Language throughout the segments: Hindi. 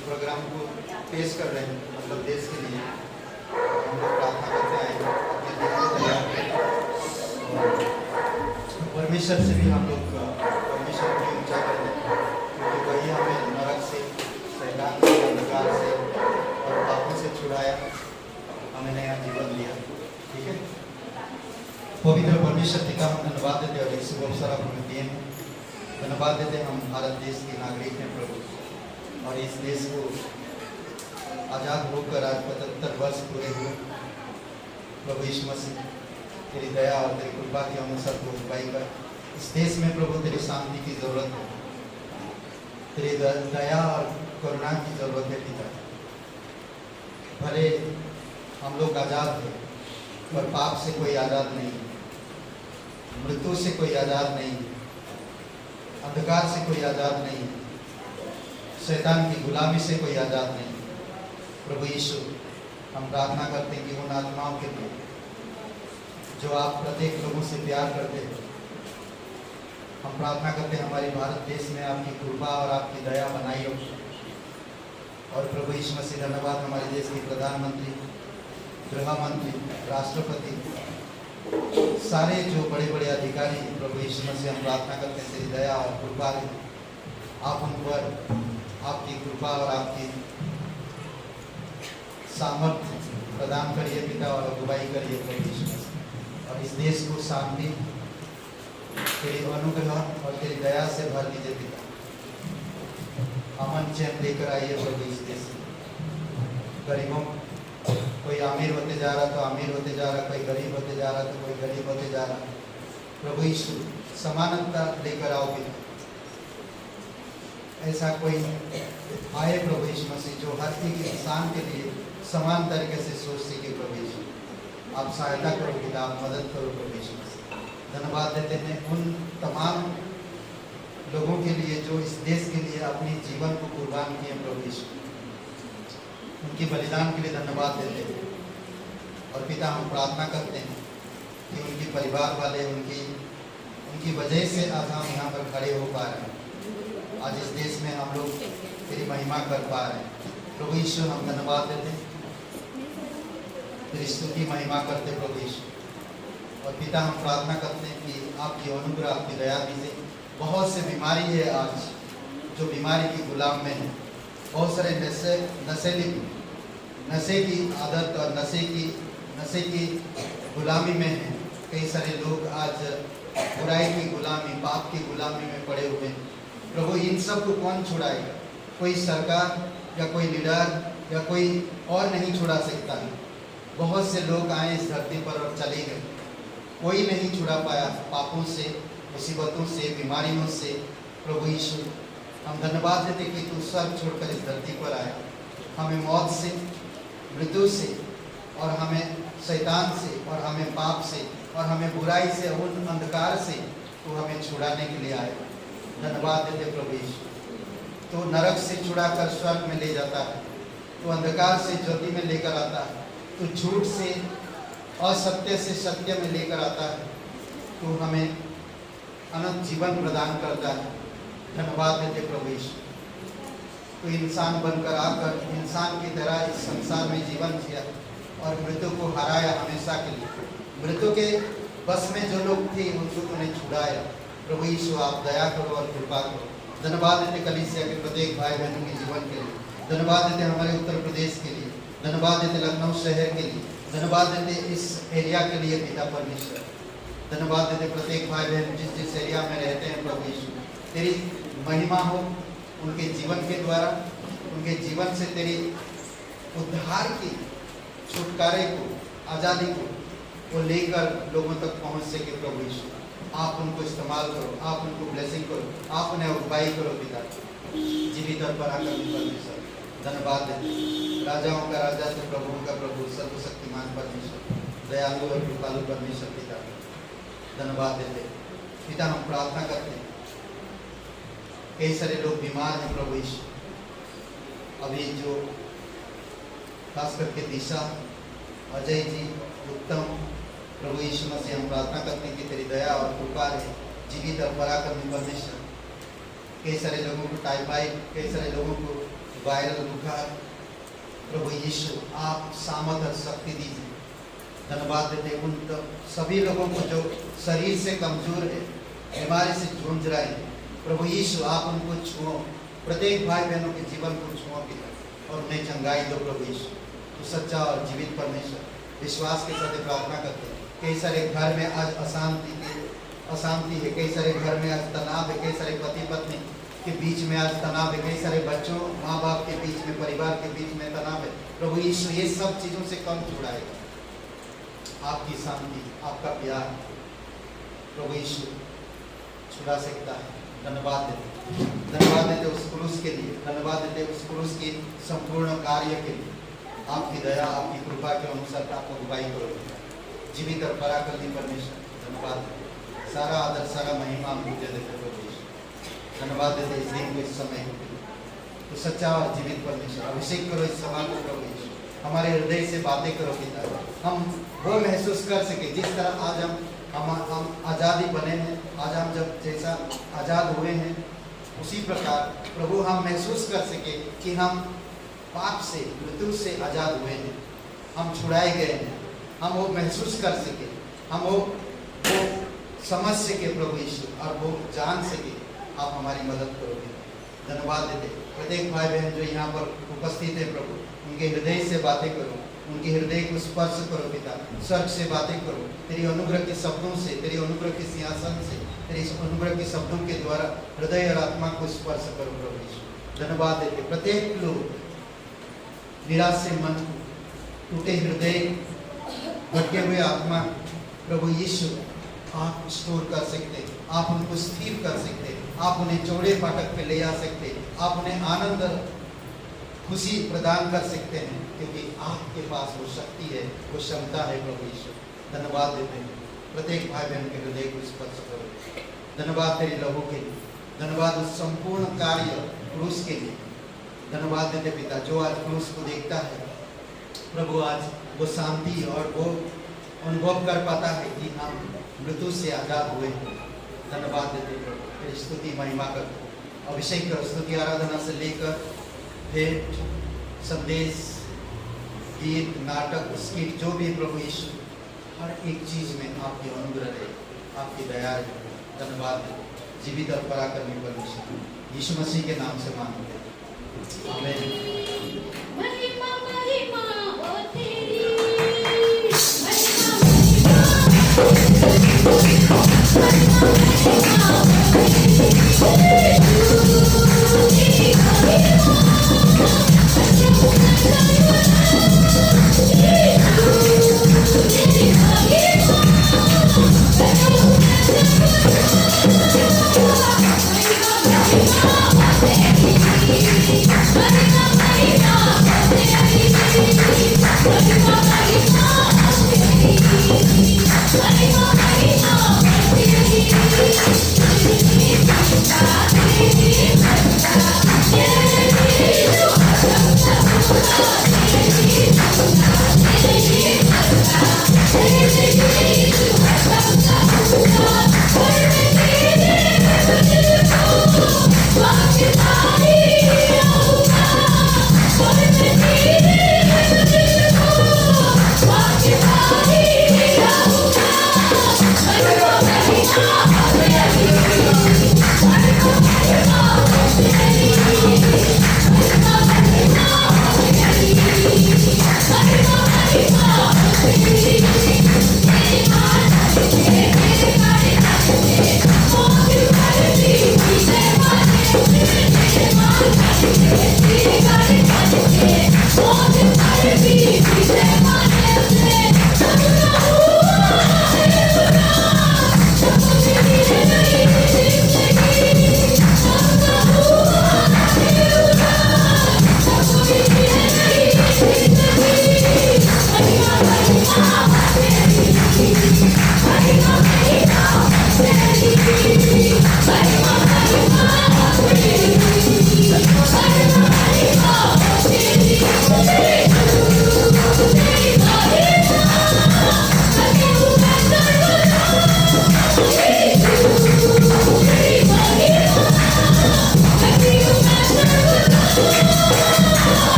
प्रोग्राम को पेश कर रहे हैं, मतलब देश के लिए हम लोग प्रार्थना करते आए हैं अपने दिल को तैयार करें और परमेश्वर से भी हम लोग परमेश्वर की ऊंचा कर दें, क्योंकि वही हमें नरक से, शैतान से, अंधकार से और पापों से छुड़ाया, हमें नया जीवन दिया। ठीक है, पवित्र परमेश्वर पिता हम धन्यवाद देते और इस अवसर आप हमें दिए हैं। धन्यवाद देते हैं, हम भारत देश के नागरिक हैं प्रभु, और इस देश को आज़ाद होकर आज 75 वर्ष पूरे हुए। प्रभु यीशु मसीह तेरी दया और तेरी कृपा की अनुसार को उपाय कर इस देश में प्रभु तेरी शांति की जरूरत है, तेरी दया और करुणा की जरूरत है पिता। भले हम लोग आज़ाद हैं पर पाप से कोई आज़ाद नहीं, मृत्यु से कोई आज़ाद नहीं, अंधकार से कोई आज़ाद नहीं, शैतान की गुलामी से कोई आज़ाद नहीं। प्रभु यीशु, हम प्रार्थना करते हैं कि उन आत्माओं के लिए जो आप प्रत्येक लोगों से प्यार करते हैं, हम प्रार्थना करते हैं हमारे भारत देश में आपकी कृपा और आपकी दया बनाई हो। और प्रभु यीशु मसीह धन्यवाद, हमारे देश के प्रधानमंत्री, गृह मंत्री, राष्ट्रपति, सारे जो बड़े बड़े अधिकारी, प्रभु यीशु मसीह हम प्रार्थना करते हैं तेरी दया और कृपा है, आप उन पर आपकी कृपा और आपकी सामर्थ्य प्रदान करिए पिता, और अगुवाई करिए प्रभु यीशु मसीह, और इस देश को शांति, तेरी अनुग्रह और तेरी दया से भर दीजिए पिता। अमन चैन लेकर आइए प्रभु इस देश में। गरीबों, कोई अमीर होते जा रहा तो अमीर होते जा रहा, कोई गरीब होते जा रहा तो कोई गरीब होते जा रहा। प्रभु यीशु, समानता लेकर आओ पिता। ऐसा कोई आए प्रभु यीशु मसीह जो हर एक इंसान के लिए समान तरीके से सोच सके। प्रभु यीशु, आप सहायता करो पिता, आप मदद करो प्रभु यीशु मसीह। धन्यवाद देते हैं उन तमाम लोगों के लिए जो इस देश के लिए अपने जीवन को कुर्बान किए प्रभु यीशु, उनकी बलिदान के लिए धन्यवाद देते हैं। और पिता, हम प्रार्थना करते हैं कि उनके परिवार वाले, उनकी वजह से आज हम यहाँ पर खड़े हो पा रहे हैं, आज इस देश में हम लोग तेरी महिमा कर पा रहे हैं। प्रभु यीशु, हम धन्यवाद देते हैं, तेरी स्तुति महिमा करते प्रभु यीशु। और पिता, हम प्रार्थना करते हैं कि आपकी अनुग्रह, आपकी दया दीजिए। बहुत से बीमारी है आज जो बीमारी की गुलाम में है, बहुत सारे नशे की आदत और नशे की गुलामी में है। कई सारे लोग आज बुराई की गुलामी, पाप की गुलामी में पड़े हुए हैं। प्रभु, इन सब को कौन छुड़ाएगा? कोई सरकार या कोई लीडर या कोई और नहीं छुड़ा सकता है। बहुत से लोग आए इस धरती पर और चले गए, कोई नहीं छुड़ा पाया पापों से, मुसीबतों से, बीमारियों से। प्रभु यीशु, हम धन्यवाद देते कि तू सब छोड़कर इस धरती पर आया, हमें मौत से, मृत्यु से, और हमें शैतान से, और हमें पाप से, और हमें बुराई से, उन अंधकार से तू हमें छुड़ाने के लिए आया। धन्यवाद देते प्रभु यीशु। तो नरक से छुड़ाकर स्वर्ग में ले जाता है, तो अंधकार से ज्योति में लेकर आता है, तो झूठ से, असत्य से सत्य में लेकर आता है, तो हमें अनंत जीवन प्रदान करता है। धन्यवाद देते प्रभु यीशु। तो इंसान बनकर आकर इंसान की तरह इस संसार में जीवन जिया और मृत्यु को हराया हमेशा के लिए। मृत्यु के बस में जो लोग थे उनको उन्हें छुड़ाया। प्रभु यीशु, आप दया करो और कृपा करो। धन्यवाद देते कलीसिया के प्रत्येक भाई बहनों के जीवन के लिए। धन्यवाद देते हमारे उत्तर प्रदेश के लिए। धन्यवाद देते लखनऊ शहर के लिए। धन्यवाद देते इस एरिया के लिए पिता परमेश्वर। धन्यवाद देते प्रत्येक भाई बहन जिस एरिया में रहते हैं प्रभु यीशु। तेरी महिमा हो उनके जीवन के द्वारा, उनके जीवन से तेरी उद्धार की, छुटकारे को, आज़ादी को वो लेकर लोगों तक पहुँच सके। प्रभु यीशु, आप उनको इस्तेमाल करो, आप उनको ब्लेसिंग करो, आप उन्हें अगुवाई करो पिता। जीवित और पराक्रमी परमेश्वर, धन्यवाद देते राजाओं का राजा तो प्रभुओं का प्रभु, सर्वशक्तिमान परमेश्वर, दयालु और कृपालु परमेश्वर पिता, धन्यवाद देते पिता। हम प्रार्थना करते हैं, कई सारे लोग बीमार हैं प्रभु यीशु, अभी जो खास करके दिशा, अजय जी, उत्तम, प्रभु यीशु मसीह हम प्रार्थना करते हैं कि तेरी दया और कृपा रहे। जीवित और पराक्रमी परमेश्वर, कई सारे लोगों को टाइफाइड, कई सारे लोगों को वायरल बुखार, प्रभु यीशु आप सामर्थ और शक्ति दीजिए। धन्यवाद देते उन सभी लोगों को जो शरीर से कमजोर है, बीमारी से जूझ रहे हैं, प्रभु यीशु आप उनको छुओ, प्रत्येक भाई बहनों के जीवन को छुओ पिता और उन्हें चंगाई दो प्रभु यीशु। तो सच्चा और जीवित परमेश्वर, विश्वास के साथ प्रार्थना करते हैं। कई सारे घर में आज अशांति है, कई सारे घर में आज तनाव है, कई सारे पति पत्नी के बीच में आज तनाव है, कई सारे बच्चों माँ बाप के बीच में, परिवार के बीच में तनाव है। प्रभु यीशु ये सब चीज़ों से कम छुड़ाएगा। आपकी शांति, आपका प्यार प्रभु यीशु छुड़ा सकता है। धन्यवाद देते उस क्रूस के लिए, धन्यवाद देते उस क्रूस की संपूर्ण कार्य के लिए। आपकी दया, आपकी कृपा के अनुसार आपको अगुवाई करोगे। जीवित और पराक्रमी परमेश्वर, धन्यवाद। सारा आदर, सारा महिमा हम तुझे देते प्रभु यीशु। धन्यवाद देते इस दिन को, इस समय को। तो सच्चा और जीवित परमेश्वर, अभिषेक करो इस सभा को प्रभु यीशु। हमारे हृदय से बातें करो पिता, हम वो महसूस कर सके जिस तरह आज हम आज़ादी बने हैं, आज हम जब जैसा आज़ाद हुए हैं, उसी प्रकार प्रभु हम महसूस कर सके कि हम पाप से, मृत्यु से आज़ाद हुए हैं, हम छुड़ाए गए हैं। हम वो महसूस कर सके, हम वो समझ सके प्रभु यीशु, और वो जान सके। आप हमारी मदद करोगे। धन्यवाद देते प्रत्येक भाई बहन जो यहाँ पर उपस्थित है प्रभु, उनके हृदय से बातें करो, उनके हृदय को स्पर्श करो पिता, स्वर्ग से बातें करो, तेरी अनुग्रह के शब्दों से, तेरी अनुग्रह के सिंहासन से, तेरी अनुग्रह के शब्दों के द्वारा हृदय और आत्मा को स्पर्श करो प्रभु यीशु। धन्यवाद देते प्रत्येक लोग निराश से मन, टूटे हृदय, भटके हुए आत्मा, प्रभु यीशु आप स्टोर कर सकते, आप उनको स्थिर कर सकते, आप उन्हें चौड़े फाटक पे ले आ सकते, आप उन्हें आनंद, खुशी प्रदान कर सकते हैं, क्योंकि आपके पास वो शक्ति है, वो क्षमता है प्रभु यीशु। धन्यवाद देते हैं प्रत्येक भाई बहन के हृदय को स्पर्श करो। धन्यवाद तेरे लहू के लिए, धन्यवाद उस संपूर्ण कार्य क्रूस के लिए। धन्यवाद देते पिता जो आज क्रूस को देखता है प्रभु, आज वो शांति और वो अनुभव कर पाता है कि हम मृत्यु से आज़ाद हुए हैं। धन्यवाद देते प्रभु, तेरी स्तुति महिमा कर, अभिषेक कर, स्तुति आराधना से लेकर भेंट, संदेश, गीत, नाटक, स्किट, जो भी प्रभु यीशु, हर एक चीज में आपकी अनुग्रह है, आपकी दया है। धन्यवाद जीवित और पराक्रमी परमेश्वर, यीशु मसीह के नाम से मांगते हैं, आमीन। महिमा महिमा हो तेरी, महिमा महिमा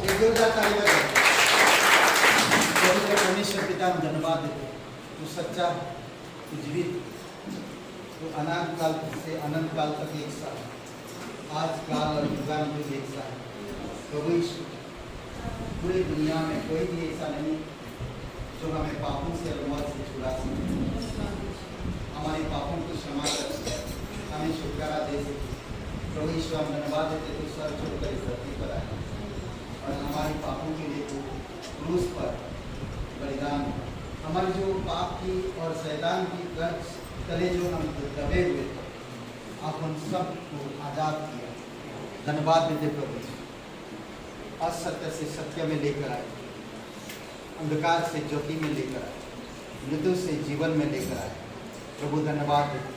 एक जोरदार ताली बजाओ। पवित्र परमेश्वर पिता, हम धन्यवाद देते हैं। तू सच्चा, तू जीवित, तू अनंत काल से अनंत काल तक एक साथ, आज काल और युगानुयुग एक साथ। प्रभु यीशु, पूरी दुनिया में कोई भी ऐसा नहीं जो हमें पापों से और मौत से छुड़ा सके। हमारे पापों को क्षमा कर हमें छुटकारा दे सके। प्रभु यीशु, हम धन्यवाद देते तू सर छोड़कर इस धरती पर आए और हमारे पापों के लिए तू क्रूस पर बलिदान, हमारे जो पाप की और शैतान की गर्ज तले जो हम दबे हुए थे, आप उन सब को आज़ाद किया। धन्यवाद देते प्रभु, असत्य से सत्य में लेकर आए, अंधकार से ज्योति में लेकर आए, मृत्यु से जीवन में लेकर आए। प्रभु धन्यवाद देते,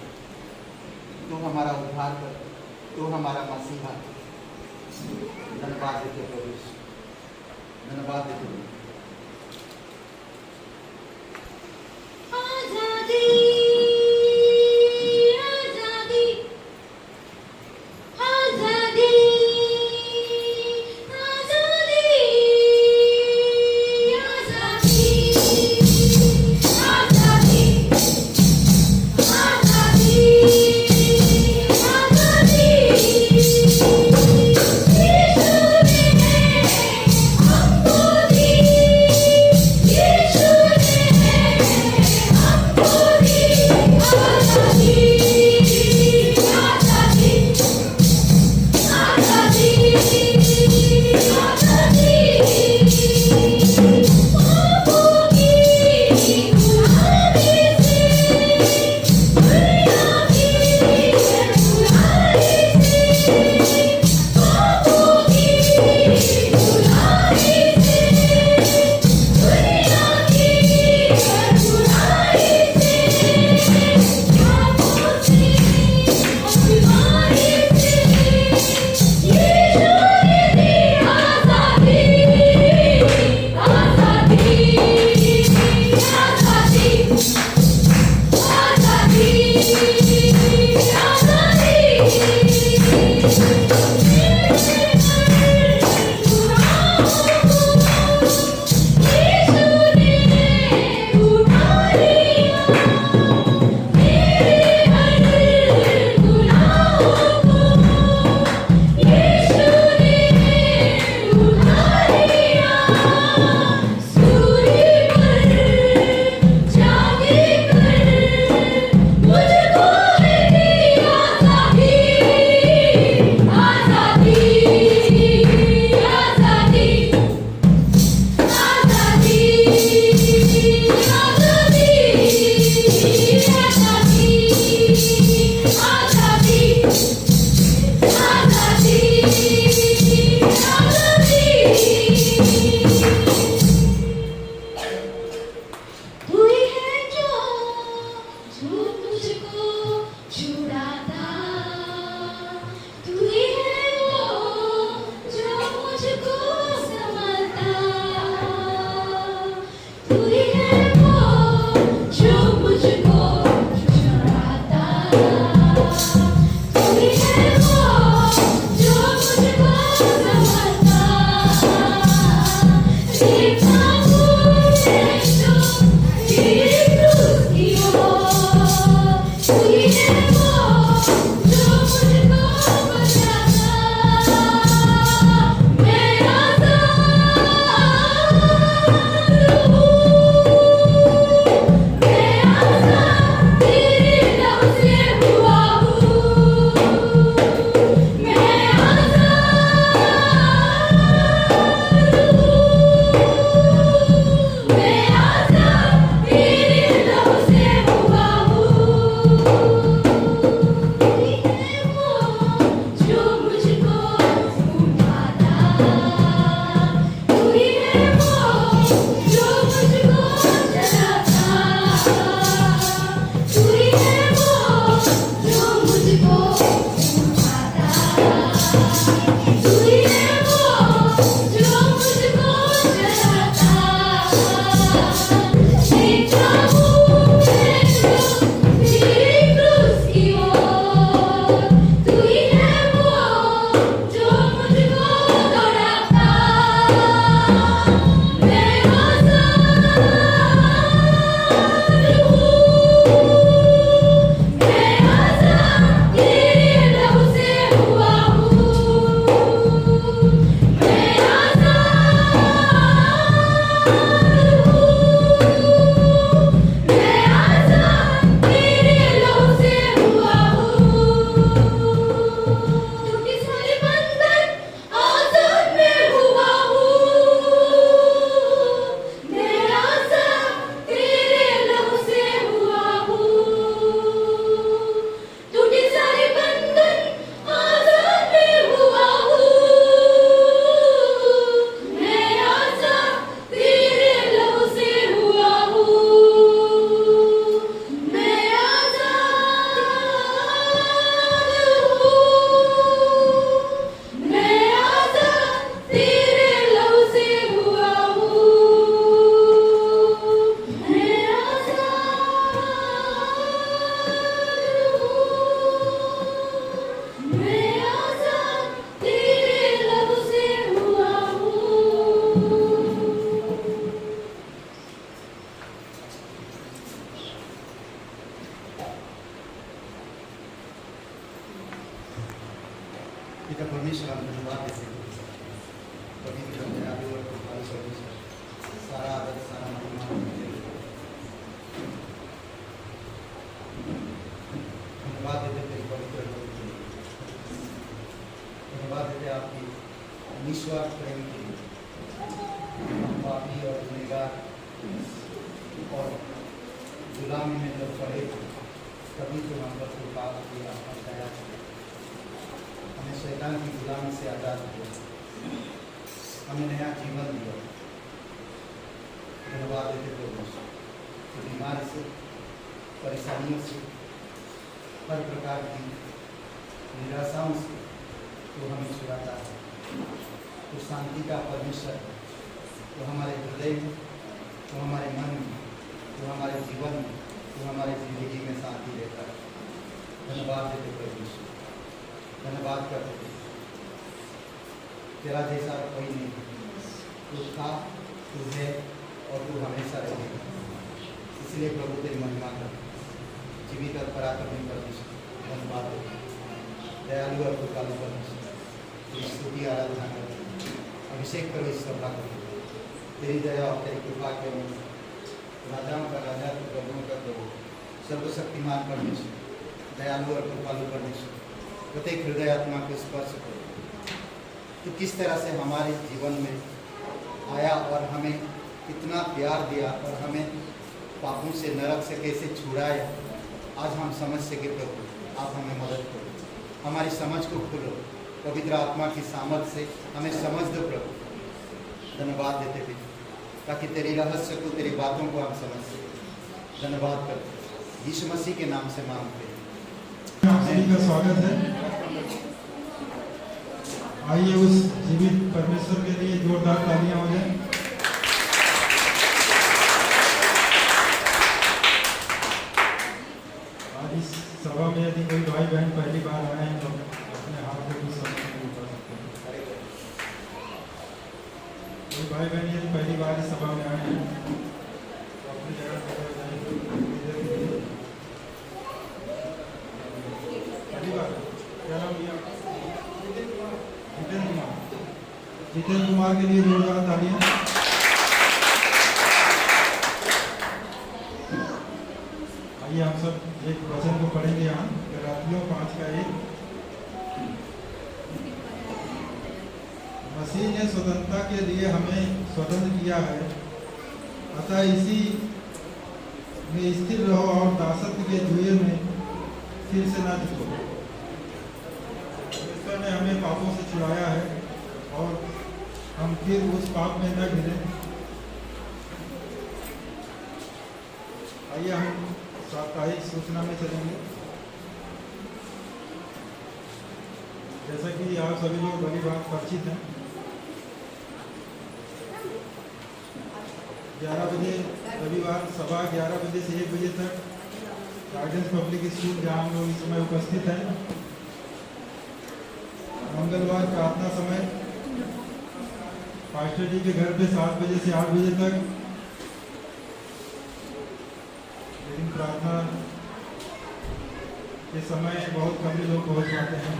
तू हमारा उद्धार कर, तू हमारा मसीहा। धन्यवाद देते प्रभु, धन्यवाद देते प्रभु। आजादी, आजादी, पिता परमेश्वर हम धन्यवाद देते हैं पवित्र दयालु और कृपालु परमेश्वर, सारा आदर सारा महिमा धन्यवाद देते तेरे पवित्र नाम के लिए। धन्यवाद देते आपकी निस्वार्थ प्रेम के लिए हम पापी और गुनहगार और गुलामी में जब पड़े तभी तो हम पर कृपा किया और दया किया, हमें शैतान की गुलामी से आज़ाद किया, हमें नया जीवन दिया। धन्यवाद देते प्रभु तो बीमारी से, परेशानियों से, हर प्रकार की निराशाओं से तो हमें छुड़ाता है। तो शांति का परमेश्वर है, तो हमारे हृदय में, तो हमारे मन में, तो हमारे जीवन में, तो हमारे जिंदगी में शांति देता है। धन्यवाद देते प्रभु, धन्यवाद करते थे। तेरा जैसा कोई नहीं, तू था, तू है और तू हमेशा रहेगा। इसलिए प्रभु तेरी महिमा कर, जीवित और पराक्रमी परमेश्वर धन्यवाद देते, दयालु और कृपालु परमेश्वर तेरी स्तुति आराधना कर, अभिषेक करो इस सभा को तेरी दया और तेरी कृपा के अनुसार। राजाओं का राजा, प्रभुओं का प्रभु, सर्वशक्तिमान परमेश्वर, दयालु और कृपालु परमेश्वर, प्रत्येक हृदय आत्मा को स्पर्श करो। तो किस तरह से हमारे जीवन में आया और हमें इतना प्यार दिया और हमें पापों से, नरक से कैसे छुड़ाया, आज हम समझ सके प्रभु। आप हमें मदद करो, हमारी समझ को खोलो, पवित्र आत्मा की सामर्थ से हमें समझ दो प्रभु। धन्यवाद देते थे ताकि तेरी रहस्य को, तेरी बातों को हम समझ सकें। धन्यवाद करते यीशु मसीह के नाम से मांगते हैं। आप सभी का स्वागत है। आइए उस जीवित परमेश्वर के लिए जोरदार तालियां हो जाएं। आज इस सभा में यदि कोई भाई बहन पहली बार आए हैं तो अपने हाथ में कुछ समझ नहीं पा सकते। कोई भाई बहन यदि पहली बार इस सभा में आए हैं तो अपनी जगह पर जाएं। पहली बार क्या नाम लिया? जितेंद्र कुमार के लिए जोरदार तालियां। आइए हम सब एक वचन को पढ़ेंगे यहाँ, गलातियों 5:1। मसीह ने स्वतंत्रता के लिए हमें स्वतंत्र किया है, अतः इसी में स्थिर रहो और दासत्व के जुए में फिर से न झुको। ईश्वर ने हमें पापों से छुड़ाया है और हम फिर उस पाप में न गिरे। आइए हम साप्ताहिक सूचना में चलेंगे। जैसा कि आप सभी लोग बड़ी बात परिचित हैं, 11 बजे रविवार सभा 11 बजे से 1 बजे तक गार्डन्स पब्लिक स्कूल, जहाँ हम लोग इस समय उपस्थित हैं। मंगलवार प्रार्थना समय पास्टर जी के घर पे 7 बजे से 8 बजे तक, लेकिन प्रार्थना के समय बहुत कम ही लोग पहुंच पाते हैं।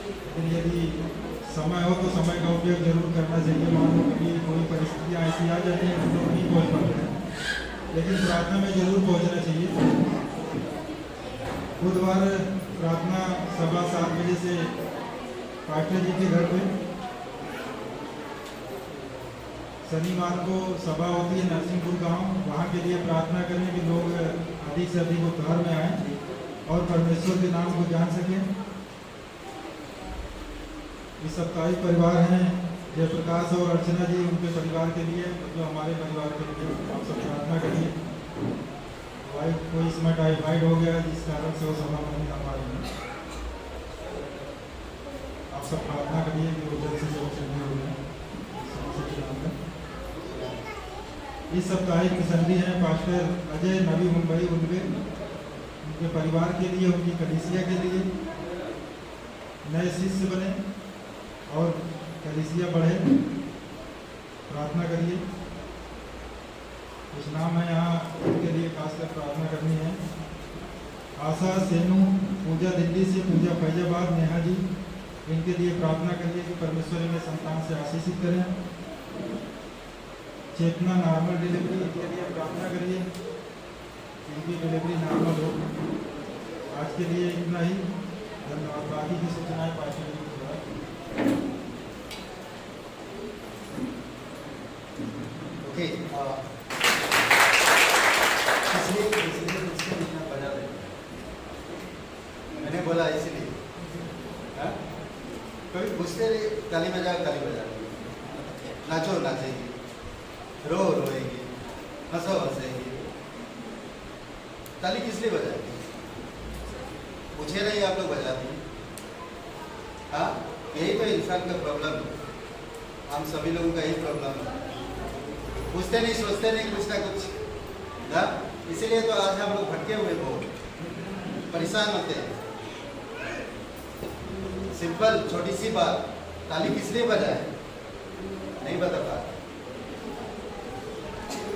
लेकिन यदि समय हो तो समय का उपयोग जरूर करना चाहिए। मान लो कभी कोई परिस्थितियाँ ऐसी आ जाती हैं तो लोग नहीं पहुंच पाते हैं, लेकिन प्रार्थना में जरूर पहुंचना चाहिए। बुधवार प्रार्थना सभा 7 बजे से पास्टर जी के घर पे। शनिवार को सभा होती है नरसिंहपुर गांव, वहाँ के लिए प्रार्थना करने के लोग अधिक से अधिक उद्धार में आए और परमेश्वर के नाम को जान सकें। इस सप्ताहिक परिवार हैं जयप्रकाश और अर्चना जी, उनके परिवार के लिए, जो हमारे परिवार के लिए आप सब प्रार्थना करिए। वाइफ को इसमें टाइफाइड हो गया, जिस कारण से वो सभा में नहीं आ पा रही है। आप सब प्रार्थना करिए कि वो जल्द से जल्द सही हो जाए। इस सप्ताहिक मिशनरी हैं पास्टर अजय नवी मुंबई उनके, उनके परिवार के लिए, उनकी कलीसिया के लिए नए शिष्य बने और कलीसिया बढ़े। प्रार्थना करिए। कुछ नाम है यहाँ, उनके लिए खासकर प्रार्थना करनी है। आशा सेनू, पूजा दिल्ली से, पूजा फैजाबाद, नेहा जी, इनके लिए प्रार्थना करिए कि परमेश्वर इन्हें संतान से आशीषित करें। चेतना नॉर्मल डिलीवरी, इनके लिए प्रार्थना करिए, इनकी डिलीवरी नॉर्मल हो। आज के लिए इतना ही। धन्यवाद। बाकी की सूचनाएं पास्टर जी को थोड़ा। ओके, इसलिए इसके लिखना बजा दे, मैंने बोला इसलिए। हाँ? कभी पूछते रहे ताली बजा, नाचो नाचेंगे, रोएंगे, हंसो हंसेंगे, ताली किस लिए बजाएंगे? पूछे नहीं आप लोग बजाते हैं? हाँ, यही तो इंसान का प्रॉब्लम है, हम सभी लोगों का यही प्रॉब्लम है, पूछते नहीं, सोचते नहीं कुछ ना कुछ। हाँ, इसीलिए तो आज हम लोग भटके हुए, बहुत परेशान होते हैं। सिंपल छोटी सी बात, ताली किस लिए बजाए नहीं बता पा,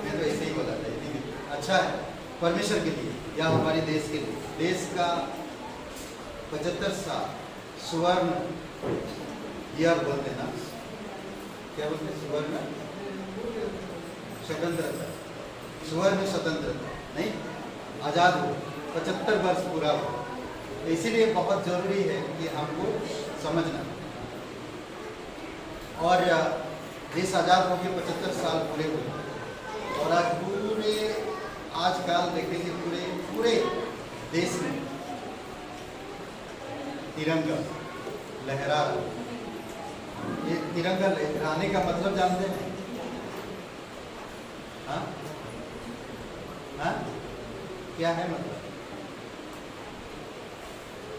मैं तो ऐसे ही बोला था। अच्छा है, परमेश्वर के लिए या हमारे देश के लिए, देश का 75 साल सुवर्ण ईयर बोलते हैं ना, क्या बोलते हैं? सुवर्ण स्वतंत्रता, सुवर्ण स्वतंत्रता नहीं, आज़ाद हो, 75 वर्ष पूरा हो। इसीलिए बहुत जरूरी है कि हमको समझना, और देश आज़ाद होकर 75 साल पूरे हुए, और आज पूरे आजकल देखेंगे पूरे देश में तिरंगा लहरा रहा है। ये तिरंगा लहराने का मतलब जानते हैं? हाँ हाँ, क्या है मतलब?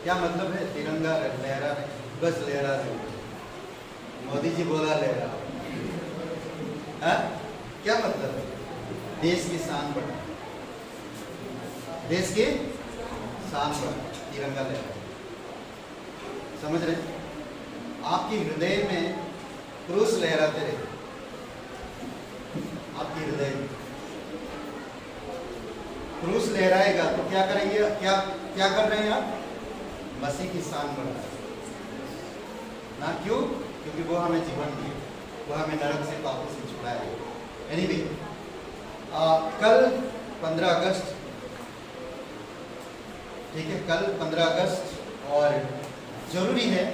क्या मतलब है तिरंगा लहरा रहे? बस लहरा रहे, मोदी जी बोला लहरा। हाँ, क्या मतलब है? देश की शान बढ़ा, देश की शान बढ़ा, तिरंगा लहरा। समझ रहे? आपकी हृदय में क्रूस लहराते रहे, आपकी हृदय में क्रूस लहराएगा तो क्या करेंगे? क्या क्या कर रहे हैं आप? मसीह की शान बढ़ा ना। क्यों? क्योंकि वो हमें जीवन दिए, वो हमें नरक से, पापों से छुड़ाया। एनीवे, कल 15 अगस्त, ठीक है, कल 15 अगस्त, और जरूरी है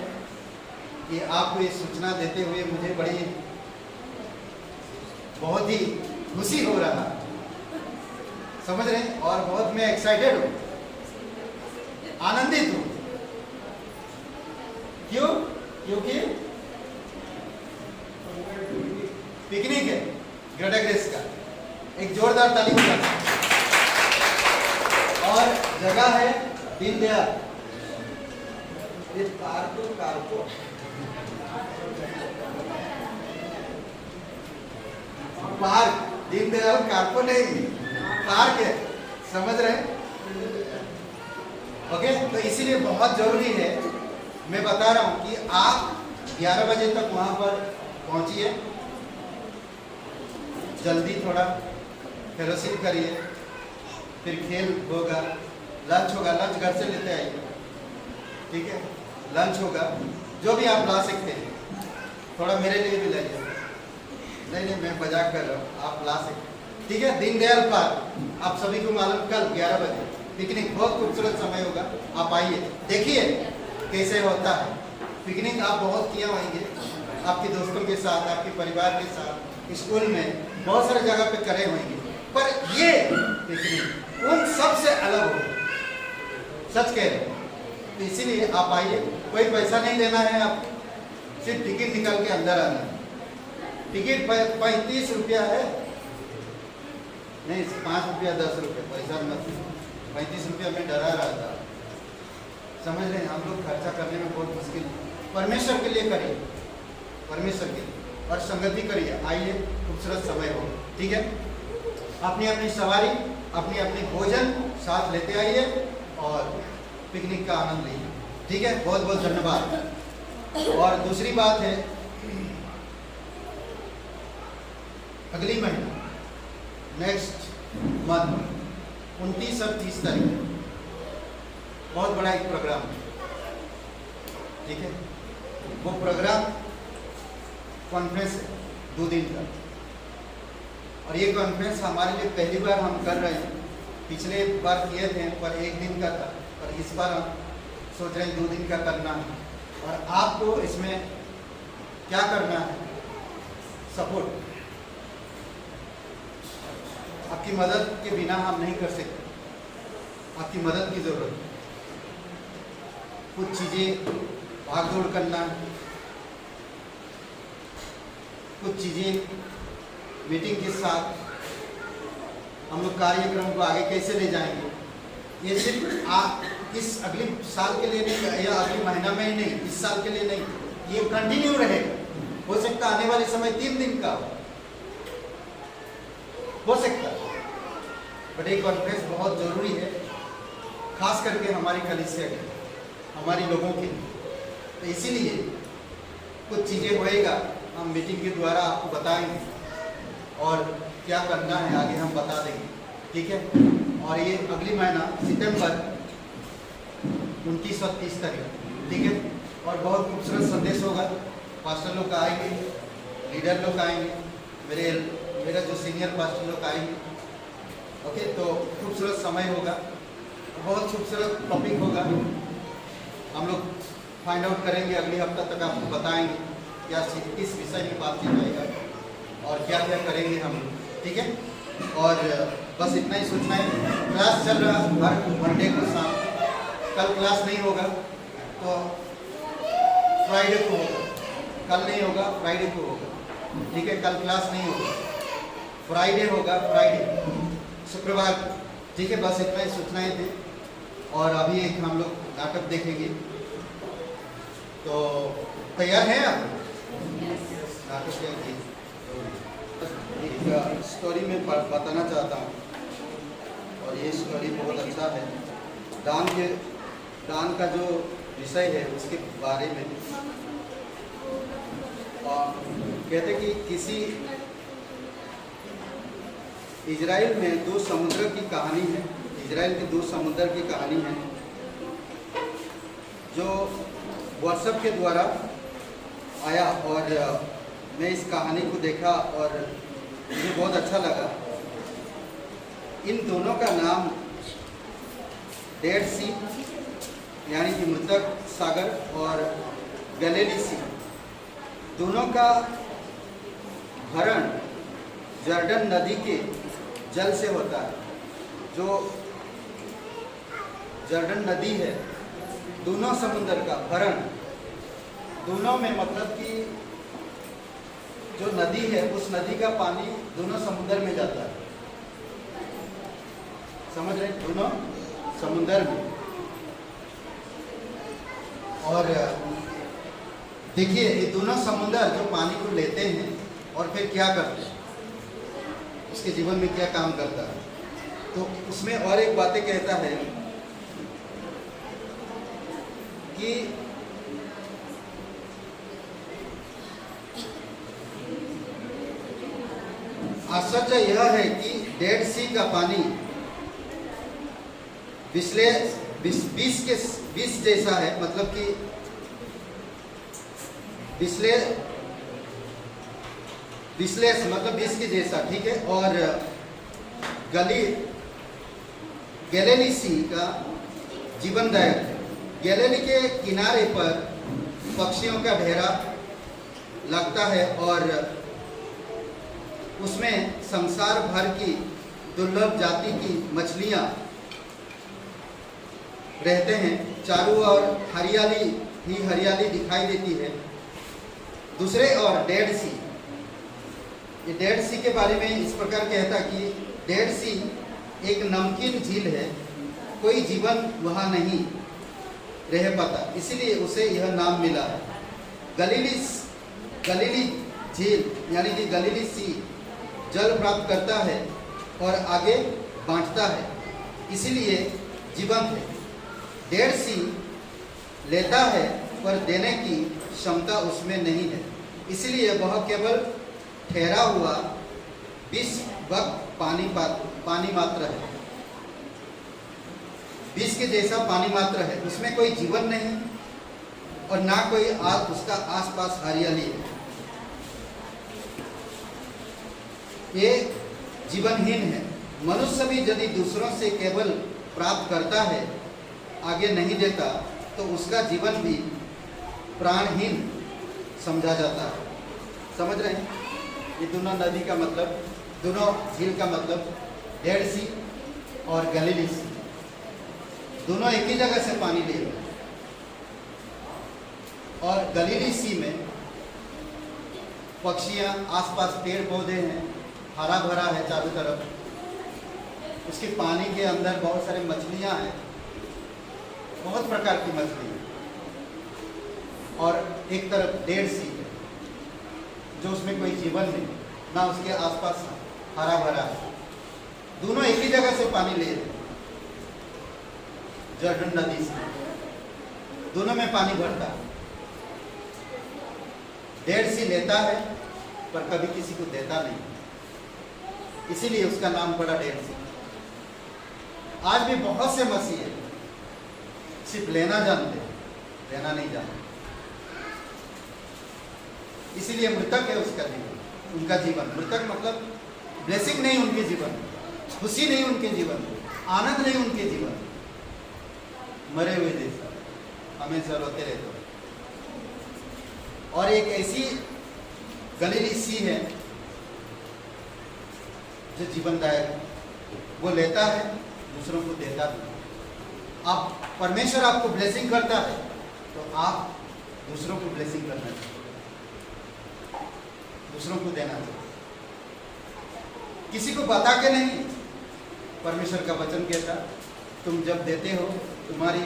कि आपको ये सूचना देते हुए मुझे बहुत ही खुशी हो रहा, समझ रहे हैं, और बहुत मैं एक्साइटेड हूँ, आनंदित हूँ। क्यों? क्योंकि पिकनिक है ग्रेटर ग्रेस का, एक जोरदार ताली बजाना, और जगह है दीनदयाल, ये कारको पार्क, दीनदयाल कारको नहीं, पार्क है, समझ रहे हैं? ओके, तो इसीलिए बहुत जरूरी है, मैं बता रहा हूं कि आप 11 बजे तक वहां पर पहुंचिए, जल्दी थोड़ा फेलोशिप करिए, फिर खेल होगा, लंच होगा, लंच घर से लेते आइए, ठीक है, लंच होगा, जो भी आप ला सकते हैं, थोड़ा मेरे लिए भी लाइए, नहीं मैं मजाक कर रहा हूँ, आप ला सकते, ठीक है। दीनदयाल पार्क, आप सभी को मालूम, कल 11 बजे पिकनिक, बहुत खूबसूरत समय होगा, आप आइए, देखिए कैसे होता है पिकनिक। आप बहुत किया होंगे आपके दोस्तों के साथ, आपके परिवार के साथ, स्कूल में, बहुत सारे जगह पे करे होंगे, पर ये पिकनिक उन सब से अलग हो, सच कह रहे। तो इसीलिए आप आइए, कोई पैसा नहीं देना है, आप सिर्फ टिकट निकाल के अंदर आना है। टिकट 35 रुपया है, नहीं 5 रुपया 10 रुपया, पैसा मत, 35 रुपया में डरा रहा था, समझ रहे हैं? हम लोग खर्चा करने में बहुत मुश्किल, परमेश्वर के लिए करिए, परमेश्वर के लिए, और संगति करिए, आइए, खूबसूरत समय हो, ठीक है। अपनी अपनी सवारी, अपनी अपनी भोजन साथ लेते आइए, और पिकनिक का आनंद लीजिए, ठीक है। बहुत बहुत धन्यवाद। और दूसरी बात है, अगली महीना, नेक्स्ट मंथ 29 और 30 तारीख बहुत बड़ा एक प्रोग्राम है, ठीक है। वो प्रोग्राम कॉन्फ्रेंस है 2 दिन का, और ये कॉन्फ्रेंस हमारे लिए पहली बार हम कर रहे हैं। पिछले बार किए थे पर 1 दिन का था, और इस बार हम सोच रहे हैं 2 दिन का करना है, और आपको इसमें क्या करना है, सपोर्ट। आपकी मदद के बिना हम नहीं कर सकते, आपकी मदद की जरूरत है। कुछ चीज़ें भाग दौड़ करना है, कुछ चीज़ें मीटिंग के साथ हम लोग कार्यक्रम को आगे कैसे ले जाएंगे, ये सिर्फ इस अगले साल के लिए नहीं, या अगले महीना में ही नहीं, इस साल के लिए नहीं, ये कंटिन्यू रहेगा। हो सकता आने वाले समय 3 दिन का हो सकता है, बट ये कॉन्फ्रेंस बहुत जरूरी है, खास करके हमारी कलीसिया के, हमारी लोगों के लिए। तो इसीलिए कुछ चीज़ें होएगा, हम मीटिंग के द्वारा आपको बताएंगे, और क्या करना है आगे हम बता देंगे, ठीक है। और ये अगली महीना सितंबर 29 और 30 तारीख, ठीक है। और बहुत खूबसूरत संदेश होगा, पास्टर लोग आएंगे, लीडर लोग आएंगे, मेरा जो सीनियर पास्टर लोग आएंगे, ओके। तो खूबसूरत समय होगा, बहुत खूबसूरत टॉपिक होगा, हम लोग फाइंड आउट करेंगे, अगले हफ्ता तक आपको बताएंगे क्या किस विषय में बातचीत होगा और क्या क्या करेंगे हम लोग, ठीक है। और बस इतना ही सोचना है। क्लास चल रहा हर मंडे को शाम, कल क्लास नहीं होगा तो फ्राइडे को होगा, कल नहीं होगा फ्राइडे को होगा, ठीक है। कल क्लास नहीं होगा, फ्राइडे होगा, फ्राइडे शुक्रवार, ठीक है। बस इतना ही सोचना ही थे। और अभी एक हम लोग नाटक देखेंगे, तो तैयार हैं आप? नाटक देखेंगे। एक स्टोरी में बताना चाहता हूँ, और ये स्टोरी बहुत अच्छा है। दान का जो विषय है उसके बारे में। और कहते कि किसी इजराइल में 2 समुद्र की कहानी है, इजराइल के 2 समुद्र की कहानी है, जो व्हाट्सएप के द्वारा आया, और मैं इस कहानी को देखा और मुझे बहुत अच्छा लगा। इन दोनों का नाम डेड सी यानी कि मृतक सागर और गलीली सी, दोनों का भरण जर्डन नदी के जल से होता है। जो जर्डन नदी है, दोनों समुद्र का भरण, दोनों में मतलब कि जो नदी है उस नदी का पानी दोनों समुद्र में जाता है, समझ रहे? दोनों समुद्र में। और देखिए ये दोनों समुद्र जो पानी को लेते हैं और फिर क्या करते हैं, उसके जीवन में क्या काम करता है। तो उसमें और एक बातें कहता है कि आश्चर्य यह है कि डेड सी का पानी विष जैसा है, मतलब कि विश्लेष मतलब विष के जैसा, ठीक है। और गैलीली सी का जीवनदायक है। गैलीली के किनारे पर पक्षियों का ढेरा लगता है और उसमें संसार भर की दुर्लभ जाति की मछलियां रहते हैं। चारों ओर हरियाली ही हरियाली दिखाई देती है। दूसरे ओर डेड सी, ये डेड सी के बारे में इस प्रकार कहता कि डेड सी एक नमकीन झील है, कोई जीवन वहाँ नहीं रह पाता, इसीलिए उसे यह नाम मिला है। गलीली झील यानी कि गलीली सी जल प्राप्त करता है और आगे बांटता है, इसीलिए जीवंत है। डेड सी लेता है पर देने की क्षमता उसमें नहीं है, इसलिए वह केवल ठहरा हुआ 20 वक्त पानी मात्र है, 20 के जैसा पानी मात्र है। उसमें कोई जीवन नहीं और ना कोई उसका आसपास हरियाली है। ये जीवनहीन है। मनुष्य भी यदि दूसरों से केवल प्राप्त करता है, आगे नहीं देता, तो उसका जीवन भी प्राणहीन समझा जाता है। समझ रहे हैं? ये दोनों नदी का मतलब, दोनों झील का मतलब डेड सी और गलीली सी, दोनों एक ही जगह से पानी ले रहे हैं। और गलीली सी में पक्षियां, आसपास पेड़ पौधे हैं, हरा भरा है चारों तरफ। उसके पानी के अंदर बहुत सारे मछलियां हैं, बहुत प्रकार की मछली है। और एक तरफ डेड सी है, जो उसमें कोई जीवन नहीं, ना उसके आसपास हरा भरा है। दोनों एक ही जगह से पानी ले रहे हैं, जर्डन नदी से। दोनों में पानी भरता है। डेड सी लेता है पर कभी किसी को देता नहीं, इसीलिए उसका नाम पड़ा डेड सी। आज भी बहुत से मसीह हैं, सिर्फ लेना जानते हैं, देना नहीं जानते। इसीलिए मृतक है उसका जीवन, उनका जीवन। मृतक मतलब ब्लेसिंग नहीं उनके जीवन, खुशी नहीं उनके जीवन, आनंद नहीं उनके जीवन, मरे हुए जैसा हमेशा रोते रहते। और एक ऐसी गलीली सी है जो जीवनदायक है, वो लेता है, दूसरों को देता भी। आप परमेश्वर आपको ब्लेसिंग करता है तो आप दूसरों को ब्लेसिंग करना चाहिए, दूसरों को देना चाहिए। किसी को बता के नहीं। परमेश्वर का वचन कहता, तुम जब देते हो, तुम्हारी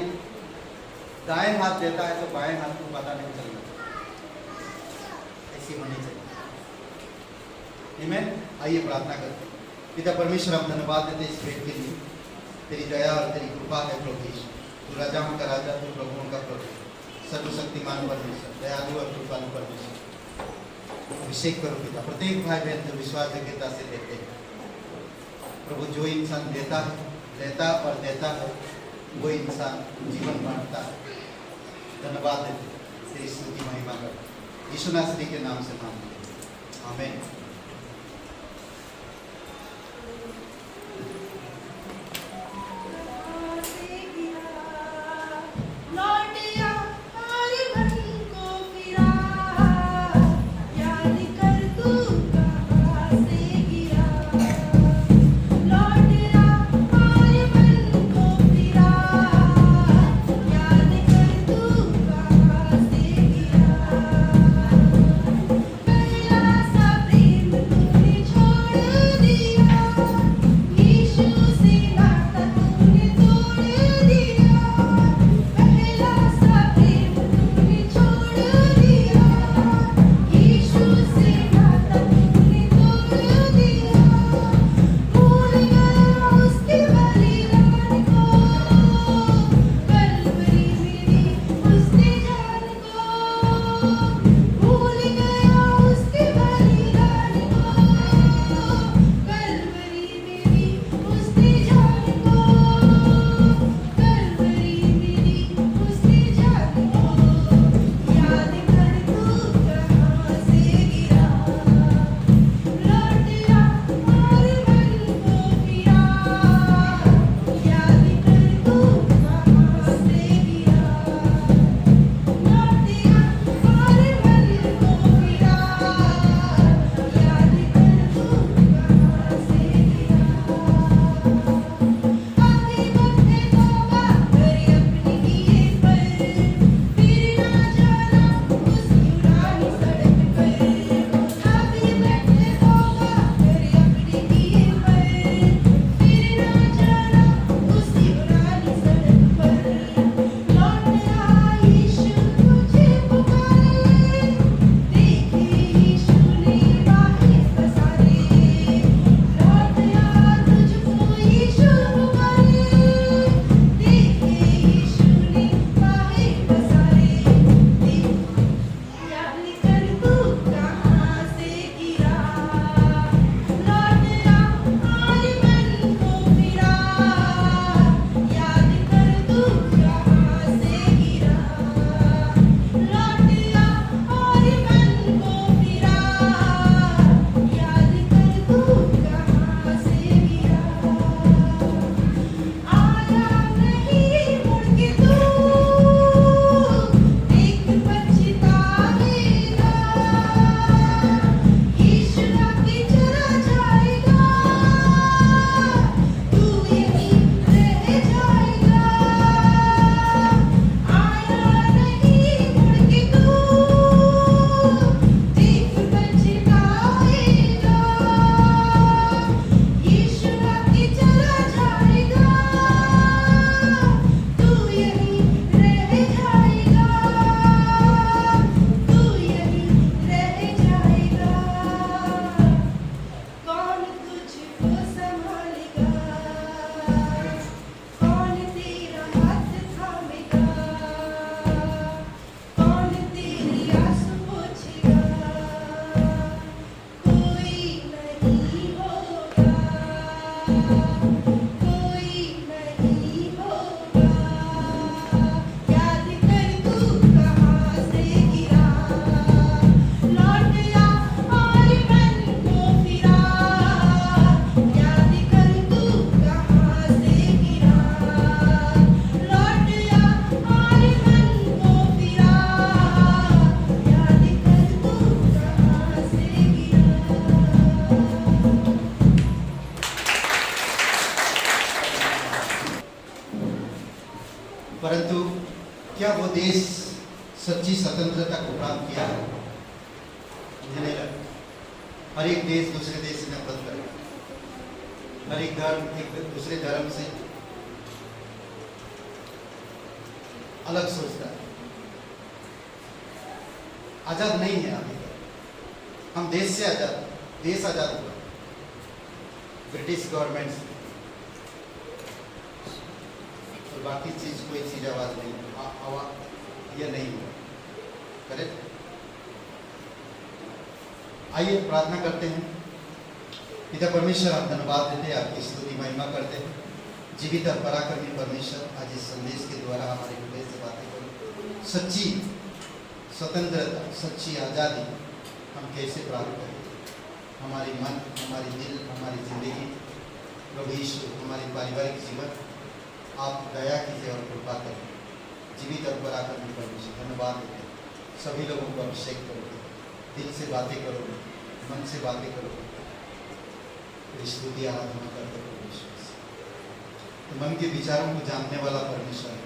दाएं हाथ देता है तो बाएं हाथ को पता नहीं चलना, ऐसी होनी चाहिए। आमीन। आइए प्रार्थना करते हैं। पिता परमेश्वर, हम धन्यवाद देते हैं इस भेंट के लिए। तेरी दया और तेरी कृपा है प्रभु यीशु। तू राजाओं का राजा, तू प्रभुओं का प्रभु, सर्वशक्तिमान परमेश्वर, दयालु और कृपालु परमेश्वर। अभिषेक करो पिता, प्रत्येक भाई बहन जो विश्वास योग्यता से देते हैं प्रभु। जो इंसान देता है, लेता और देता है, वो इंसान जीवन बांटता है। धन्यवाद देते, तेरी स्तुति महिमा कर यीशु नासरी के नाम से मांगते, आमीन। पहला सब देश सच्ची स्वतंत्रता को प्राप्त किया है, मुझे नहीं लगता। हर एक देश दूसरे देश से नफरत करेगा, हर एक धर्म एक दूसरे धर्म से अलग सोचता है। आजाद नहीं है अभी तक। हम देश से आजाद, देश आजाद हुआ ब्रिटिश गवर्नमेंट से, और बाकी चीज कोई चीज आवाज नहीं, यह नहीं हुआ। करेक्ट। आइए प्रार्थना करते हैं। पिता परमेश्वर, आप धन्यवाद देते हैं, आपकी स्तुति महिमा करते हैं। जीवित और पराक्रमी परमेश्वर, आज इस संदेश के द्वारा हमारे हृदय से बातें करो। सच्ची स्वतंत्रता, सच्ची आज़ादी हम कैसे प्राप्त करें? हमारी मन, हमारी दिल, हमारी जिंदगी, प्रभु यीशु, हमारी पारिवारिक जीवन आप दया कीजिए और कृपा करें। जीवित और पराक्रमी परमेश्वर, धन्यवाद देते हैं। सभी लोगों को अभिषेक करोगे, दिल से बातें करोगे, मन से बातें करोगे, स्तुति आराधना करते परमेश्वर। तो मन के विचारों को जानने वाला परमेश्वर है।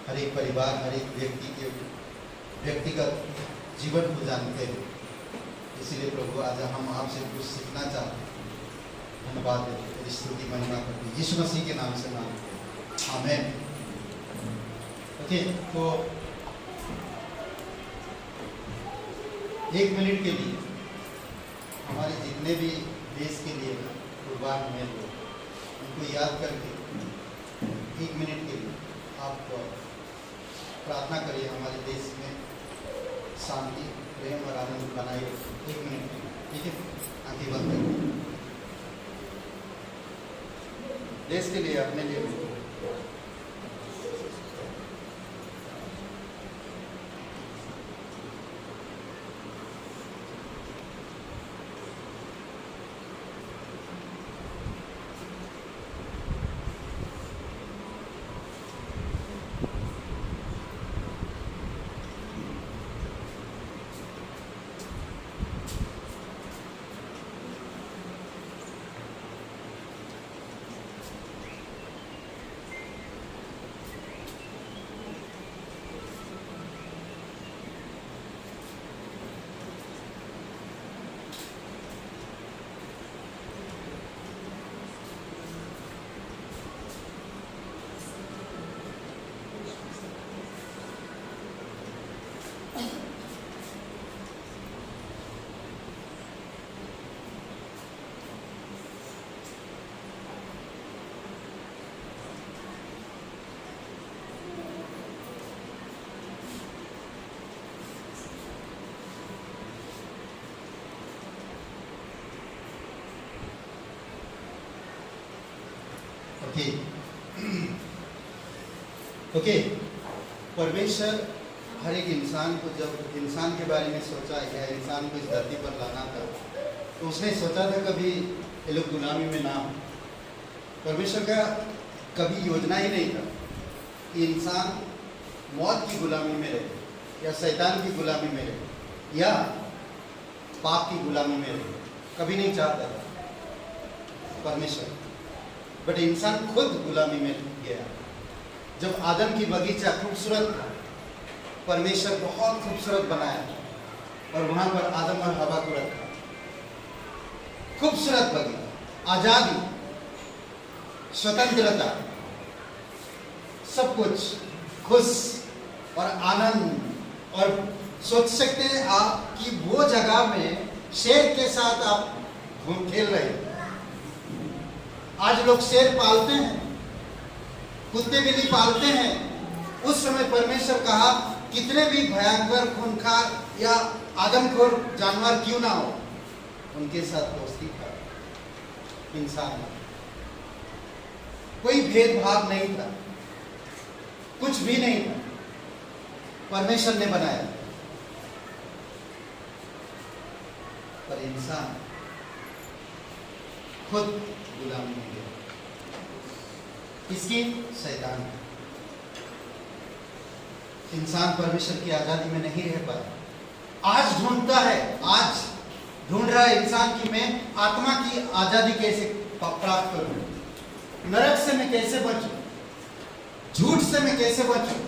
हर एक परिवार, हर एक व्यक्ति के व्यक्तिगत जीवन को जानते हैं। इसीलिए प्रभु आज हम आपसे कुछ सीखना चाहते हैं। धन्यवाद देते हैं, स्तुति महिमा करते हैं, यीशु मसीह के नाम से मांगते हैं, आमीन। ओके, तो 1 मिनट के लिए हमारे जितने भी देश के लिए कुर्बान हुए लोग, उनको याद करके 1 मिनट के लिए आप प्रार्थना करिए हमारे देश में शांति, प्रेम और आनंद बनाए रखें। 1 मिनट के लिए, ठीक है? आंखें बंद करिए। देश के लिए, अपने लिए भी। ओके, परमेश्वर हर एक इंसान को, जब इंसान के बारे में सोचा या इंसान को इस धरती पर लाना था, तो उसने सोचा था कभी ये लोग गुलामी में ना हो। परमेश्वर का कभी योजना ही नहीं था कि इंसान मौत की गुलामी में रहे या शैतान की गुलामी में रहे या पाप की गुलामी में रहे, कभी नहीं चाहता था परमेश्वर। बट इंसान खुद गुलामी में गया। जब आदम की बगीचा खूबसूरत था, परमेश्वर बहुत खूबसूरत बनाया और वहां पर आदम और हवा को रखा। खूबसूरत बगीचा, आजादी, स्वतंत्रता, सब कुछ, खुश और आनंद। और सोच सकते हैं आप कि वो जगह में शेर के साथ आप खेल रहे हैं। आज लोग शेर पालते हैं, कुत्ते बिल्ली पालते हैं। उस समय परमेश्वर कहा कितने भी भयंकर, खूंखार या आदमखोर जानवर क्यों ना हो, उनके साथ दोस्ती कर। इंसान कोई भेदभाव नहीं था, कुछ भी नहीं था, परमेश्वर ने बनाया। पर इंसान खुद गुलामी हो गया। इसकी शैतान, इंसान परमेश्वर की आजादी में नहीं रह पाया। आज ढूंढता है, आज ढूंढ रहा है इंसान की मैं आत्मा की आजादी कैसे प्राप्त करूं, नरक से मैं कैसे बचूं, झूठ से मैं कैसे बचूं,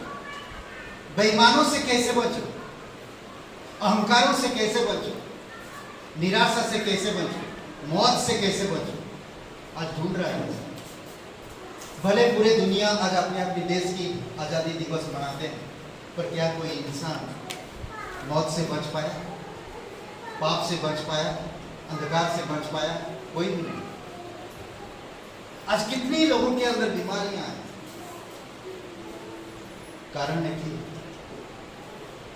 बेईमानों से कैसे बचो, अहंकारों से कैसे बचो, निराशा से कैसे बचो, मौत से कैसे बचो, आज ढूंढ रहा है। भले पूरे दुनिया आज अपने अपने देश की आज़ादी दिवस मनाते हैं, पर क्या कोई इंसान मौत से बच पाया, पाप से बच पाया, अंधकार से बच पाया? कोई भी नहीं। आज कितने लोगों के अंदर बीमारियां हैं, कारण है कि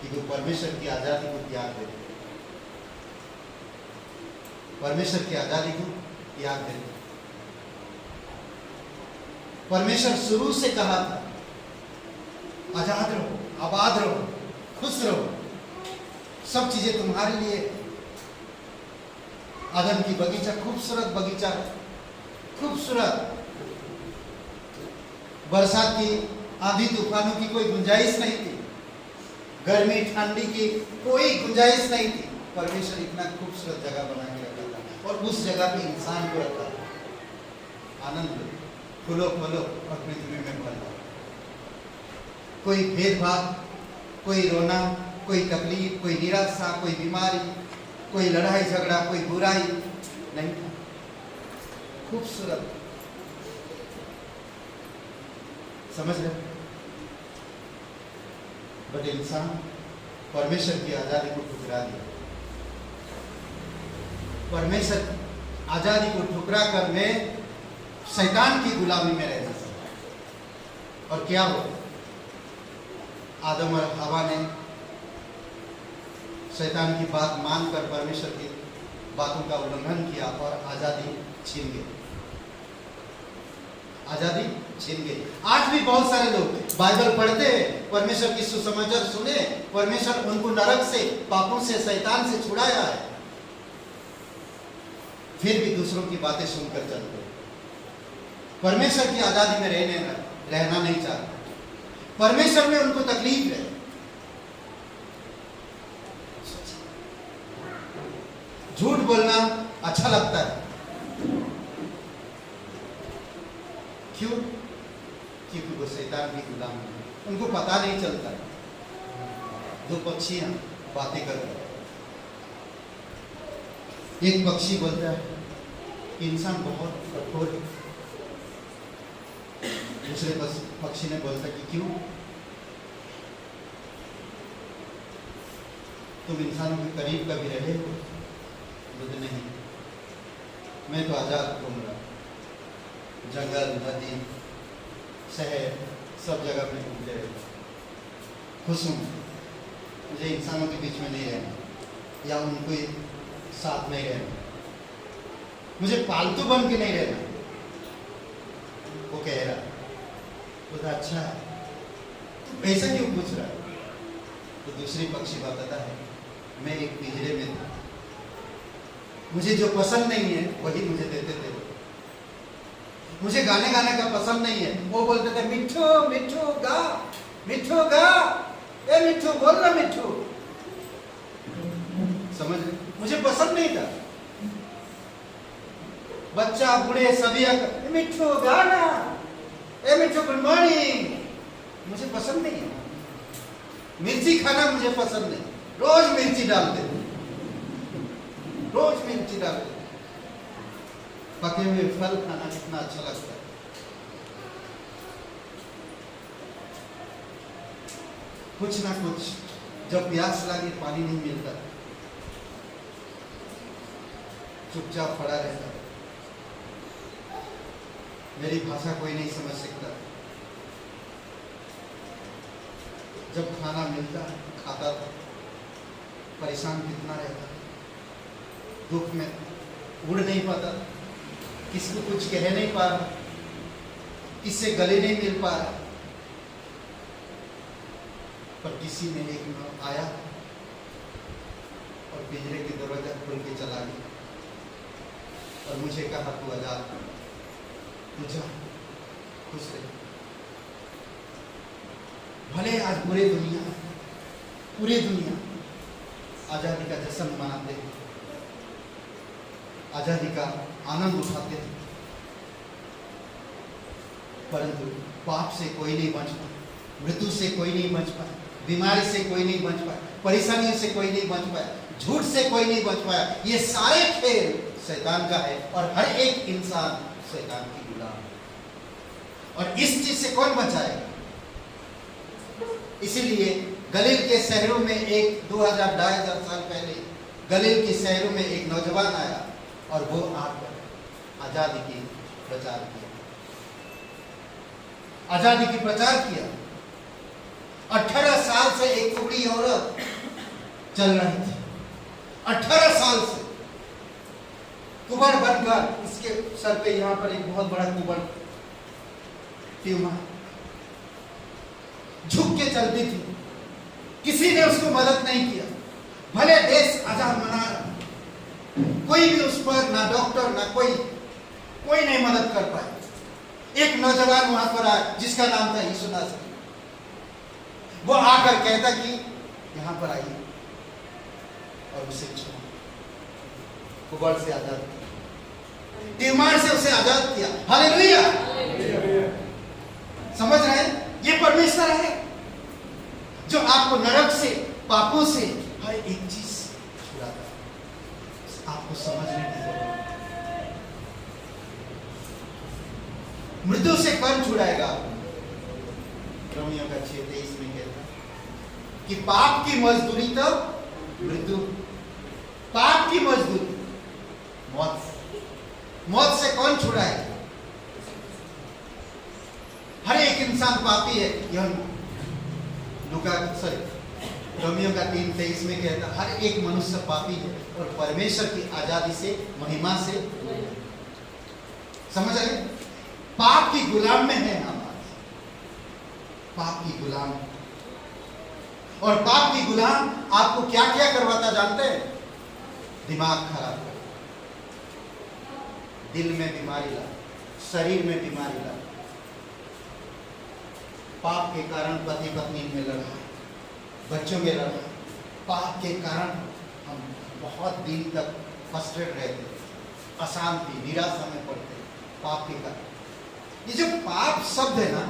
वो परमेश्वर की आजादी को त्याग दे, परमेश्वर की आजादी को त्याग दे। परमेश्वर शुरू से कहा था आजाद रहो, आबाद रहो, खुश रहो, सब चीजें तुम्हारे लिए। आदम की बगीचा खूबसूरत बगीचा, खूबसूरत, बरसात की आंधी तूफानों की कोई गुंजाइश नहीं थी, गर्मी ठंडी की कोई गुंजाइश नहीं थी। परमेश्वर इतना खूबसूरत जगह बना के रखा था और उस जगह पे इंसान को रखा था। आनंद लो, फूलो फलो और पृथ्वी में भर जाओ। कोई भेदभाव, कोई रोना, कोई तकलीफ, कोई निराशा, कोई बीमारी, कोई लड़ाई झगड़ा, कोई बुराई नहीं था। खूबसूरत, समझ रहे? बट इंसान परमेश्वर की आजादी को ठुकरा दिया। परमेश्वर आजादी को ठुकरा कर में शैतान की गुलामी में रहना चाहिए। और क्या हो, आदम और हवा ने शैतान की बात मानकर परमेश्वर की बातों का उल्लंघन किया और आजादी छीन गई, आजादी छीन गई। आज भी बहुत सारे लोग बाइबल पढ़ते हैं, परमेश्वर की सुसमाचार सुने, परमेश्वर उनको नरक से, पापों से, शैतान से छुड़ाया है, फिर भी दूसरों की बातें सुनकर चलते हैं। परमेश्वर की आजादी में रहना नहीं चाहते। परमेश्वर में उनको तकलीफ है। झूठ बोलना अच्छा लगता है, क्यों? क्योंकि वो शैतान की गुलाम है। उनको पता नहीं चलता। दो पक्षियां बातें कर रहे हैं, एक पक्षी बोलता है कि इंसान बहुत कठोर है, दूसरे पक्षी ने बोलता कि क्यों? तुम इंसानों के करीब कभी रहे हो? बोलते नहीं, मैं तो आजाद घूम रहा, जंगल, नदी, शहर, सब जगह में घूमते रहता, खुश हूँ। मुझे इंसानों के बीच में नहीं रहना या उनके साथ नहीं रहना, मुझे पालतू बन के नहीं रहना। वो कह रहा, बोला अच्छा है, तो ऐसा क्यों पूछ रहा है? तो दूसरी पक्षी बताता है, मैं एक पिंजरे में था, मुझे जो पसंद नहीं है वही मुझे देते थे। मुझे गाने गाने का पसंद नहीं है, वो बोलते थे मिठू मिठू गा, मिठू गा, ए मिठू बोल ना मिठू। समझ रहे? मुझे पसंद नहीं था। बच्चा बूढ़े सभी मिठू गाना, ए मिठू गुड मॉर्निंग, मुझे पसंद नहीं है। मिर्ची खाना मुझे पसंद नहीं, रोज मिर्ची डालते, रोज मिर्ची डालते। पके हुए फल खाना कितना अच्छा लगता है। कुछ ना कुछ, जब प्यास लगे पानी नहीं मिलता, चुपचाप पड़ा रहता। मेरी भाषा कोई नहीं समझ सकता। जब खाना मिलता खाता था, परेशान कितना रहता, दुख में उड़ नहीं पाता, किसी को कुछ कह नहीं पा रहा, किससे गले नहीं मिल पा रहा। पर किसी ने एक आया और पिंजरे की दरवाजा खोल के चला गया और मुझे कहा तू आजाद, तू जा, खुश रहे। भले आज पूरी दुनिया आजादी का जश्न मनाते हैं, आजादी का आनंद उठाते हैं, परंतु पाप से कोई नहीं बच पाया, मृत्यु से कोई नहीं बच पाया, बीमारी से कोई नहीं बच पाया, परेशानियों से कोई नहीं बच पाया, झूठ से कोई नहीं बच पाया। ये सारे खेल शैतान का है और हर एक इंसान शैतान की गुलाम है। और इस चीज से कौन बचाएगा? इसीलिए गलील के शहरों में एक 2000-2500 साल पहले गलील के शहरों में एक नौजवान आया और वो आकर आजादी की प्रचार किया, आजादी की प्रचार किया। 18 साल से एक कुबड़ी औरत चल रही थी, 18 साल से कुबड़ बनकर, इसके सर पे यहाँ पर एक बहुत बड़ा कुबड़ ट्यूमर, झुक के चलती थी। किसी ने उसको मदद नहीं किया, भले देश आजाद मना रहा, कोई भी उस पर, ना डॉक्टर ना कोई नहीं मदद कर पाए। एक नौजवान वहां पर आया जिसका नाम था यीशु नासरी। वो आकर कहता कि यहां पर आइए और उसे छुआ, कुबड़ से आजाद किया, ट्यूमर से उसे आजाद किया। हालेलुया! समझ रहे हैं? ये परमेश्वर है जो आपको नरक से, पापों से, हर एक चीज छुड़ाता है। आपको समझने की जरूरत है। मृत्यु से कौन छुड़ाएगा आपको? रोमियो का 6:23 में कहता है कि पाप की मजदूरी तो मृत्यु, पाप की मजदूरी मौत। मौत से कौन छुड़ाएगा? हर एक इंसान पापी है। यह रोमियो का 3:23 में कहता हर एक मनुष्य पापी है और परमेश्वर की आजादी से, महिमा से समझ रहे? पाप की गुलाम में है हम आज, पाप की गुलाम। और पाप की गुलाम आपको क्या क्या करवाता जानते हैं? दिमाग खराब कर, दिल में बीमारी ला, शरीर में बीमारी ला। पाप के कारण पति पत्नी में लड़ाई, बच्चों में लड़ाई। पाप के कारण हम बहुत दिन तक फ्रस्ट्रेट रहते, अशांति, निराशा में पड़ते, पाप के कारण। ये जो पाप शब्द है ना,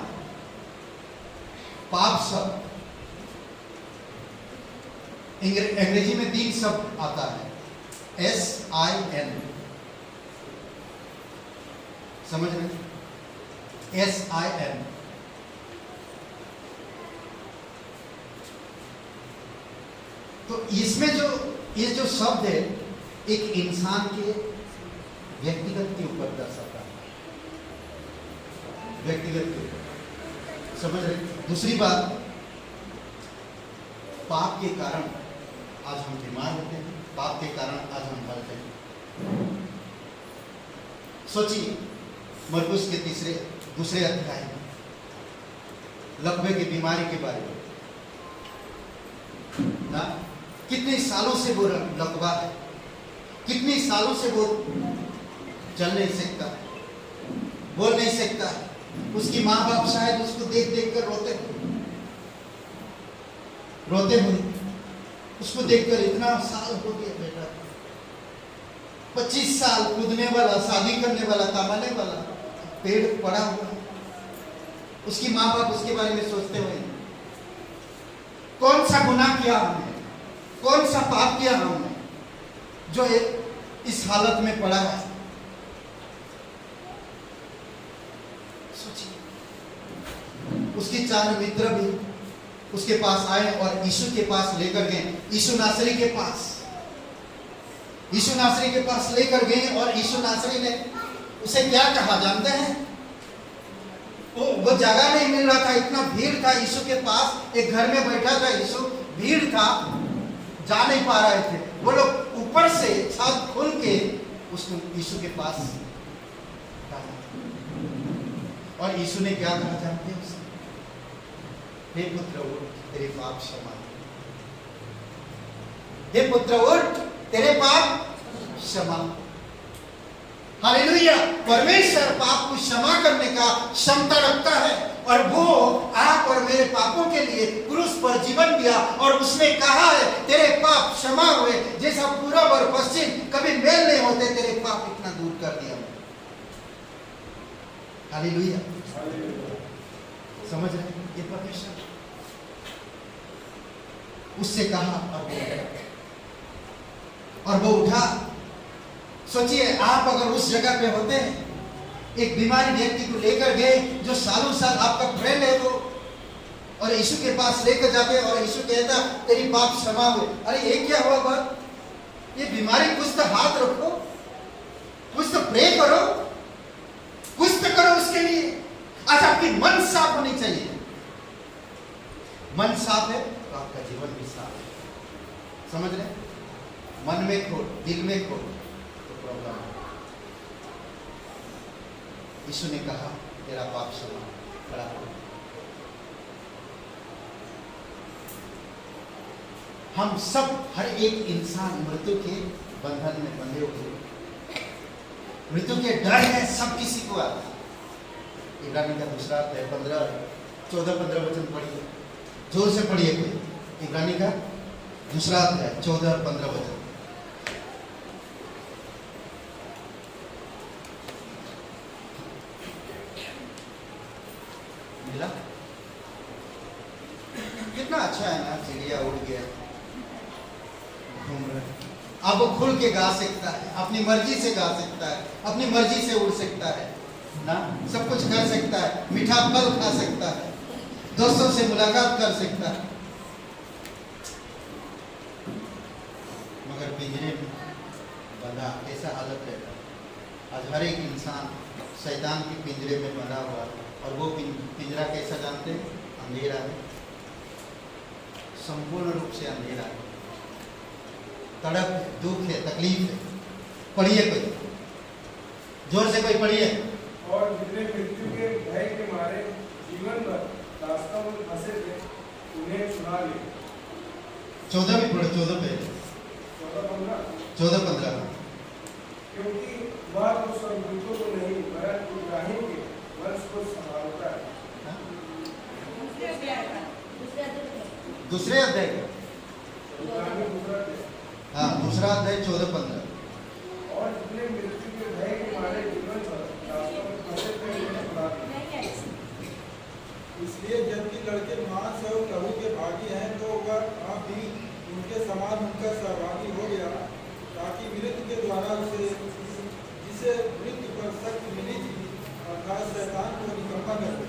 पाप शब्द अंग्रेजी में 3 शब्द आता है, SIN, समझ रहे? SIN। तो इसमें ये जो शब्द है एक इंसान के व्यक्तिगत के ऊपर दर्शाता है, व्यक्तिगत के ऊपर, समझ रहे? दूसरी बात, पाप के कारण आज हम बीमार होते हैं, पाप के कारण आज हम मरते हैं। सोचिए मरकुस के दूसरे अध्याय में लकवे की बीमारी के बारे में ना, कितने सालों से वो लकवा है, कितने सालों से वो चल नहीं सकता, बोल नहीं सकता। उसकी माँ बाप शायद उसको देख देख कर रोते हुए, उसको देखकर इतना साल हो गया बेटा, 25 साल कूदने वाला, शादी करने वाला, कमाने वाला, पेड़ पड़ा हुआ। उसकी माँ बाप उसके बारे में सोचते हुए कौन सा गुनाह किया हमने, कौन सा पाप किया हमने जो इस हालत में पड़ा है। सोचिए, उसके 4 मित्र भी उसके पास आए और यीशु के पास लेकर गए, यीशु नासरी के पास लेकर गए। और यीशु नासरी ने उसे क्या कहा जानते हैं? वो जगह नहीं मिल रहा था, इतना भीड़ था यीशु के पास। एक घर में बैठा था यीशु, भीड़ था, जा नहीं पा रहे थे। वो लोग ऊपर से छत खोल के उसको यीशु के पास डाला। और यीशु ने क्या कहा जानते हैं? हे पुत्र उठ, तेरे पाप क्षमा। हे पुत्र उठ, तेरे पाप क्षमा। हालेलुया! परमेश्वर पाप को क्षमा करने का क्षमता रखता है और वो आप और मेरे पापों के लिए क्रूस पर जीवन दिया। और उसने कहा है तेरे पाप क्षमा हुए, जैसा पूरब और पश्चिम कभी मेल नहीं होते, तेरे पाप इतना दूर कर दिया। हालेलुया! समझ रहे? ये परमेश्वर उससे कहा और वो उठा। सोचिए आप अगर उस जगह पे होते हैं, एक बीमारी व्यक्ति को लेकर गए जो सालों साल आपका फ्रेंड है वो, और यीशु के पास लेकर जाते और यीशु कहता तेरी पाप क्षमा हुए। अरे ये क्या हुआ बात, ये बीमारी, कुछ तो हाथ रखो, कुछ तो प्रे करो, कुछ तो करो उसके लिए। आज आपकी मन साफ होनी चाहिए। मन साफ है तो आपका जीवन भी साफ है। समझ रहे? मन में खोट, दिल में खोट तो प्रॉब्लम है। यीशु ने कहा तेरा पाप क्षमा, खड़ा हो। हम सब, हर एक इंसान मृत्यु के बंधन में बंधे हुए, मृत्यु के डर है, सब किसी को आता है। इब्रानी का दूसरा अध्याय 14-15 वचन पढ़िए, जोर से पढ़िए कोई। इब्रानी का दूसरा अध्याय 14-15 वचन। मिला? कितना अच्छा है ना, चिड़िया उड़ गया, घूम रहा। अब वो खुल के गा सकता है, अपनी मर्जी से गा सकता है, अपनी मर्जी से उड़ सकता है ना, सब कुछ कर सकता है, मीठा फल खा सकता है, दोस्तों से मुलाकात कर सकता है। मगर पिंजरे में बंधा, कैसा हालत रहता है। आज हर एक इंसान शैतान के पिंजरे में बंधा हुआ है। और वो पिंजरा कैसा जानते हैं? अंधेरा है, संपूर्ण रूप से अंधेरा है, तड़प है, दुख है, तकलीफ है। पढ़िए कोई, जोर से कोई पढ़िए। और जितने मृत्यु के भय के मारे जीवन भर रास्ता में फंसे थे, उन्हें छुड़ा ले। 14 भी पढ़ो, 14 पे, 14-15। क्योंकि वह तो स्वर्गदूतों को नहीं वरन इब्राहिम के वंश को संभालता है। दूसरे अध्याय का, हाँ दूसरा अध्याय 14-15। और जितने मृत्यु के भय के मारे जीवन भर रास्ता में फंसे थे, उन्हें छुड़ा ले। इसलिए जबकि लड़के मांस और लहू के भागी हैं, तो वह आप भी उनके समान उनका सहभागी हो गया, ताकि मृत्यु के द्वारा उसे, जिसे मृत्यु पर शक्ति मिली थी, अर्थात शैतान को निकम्मा कर दे।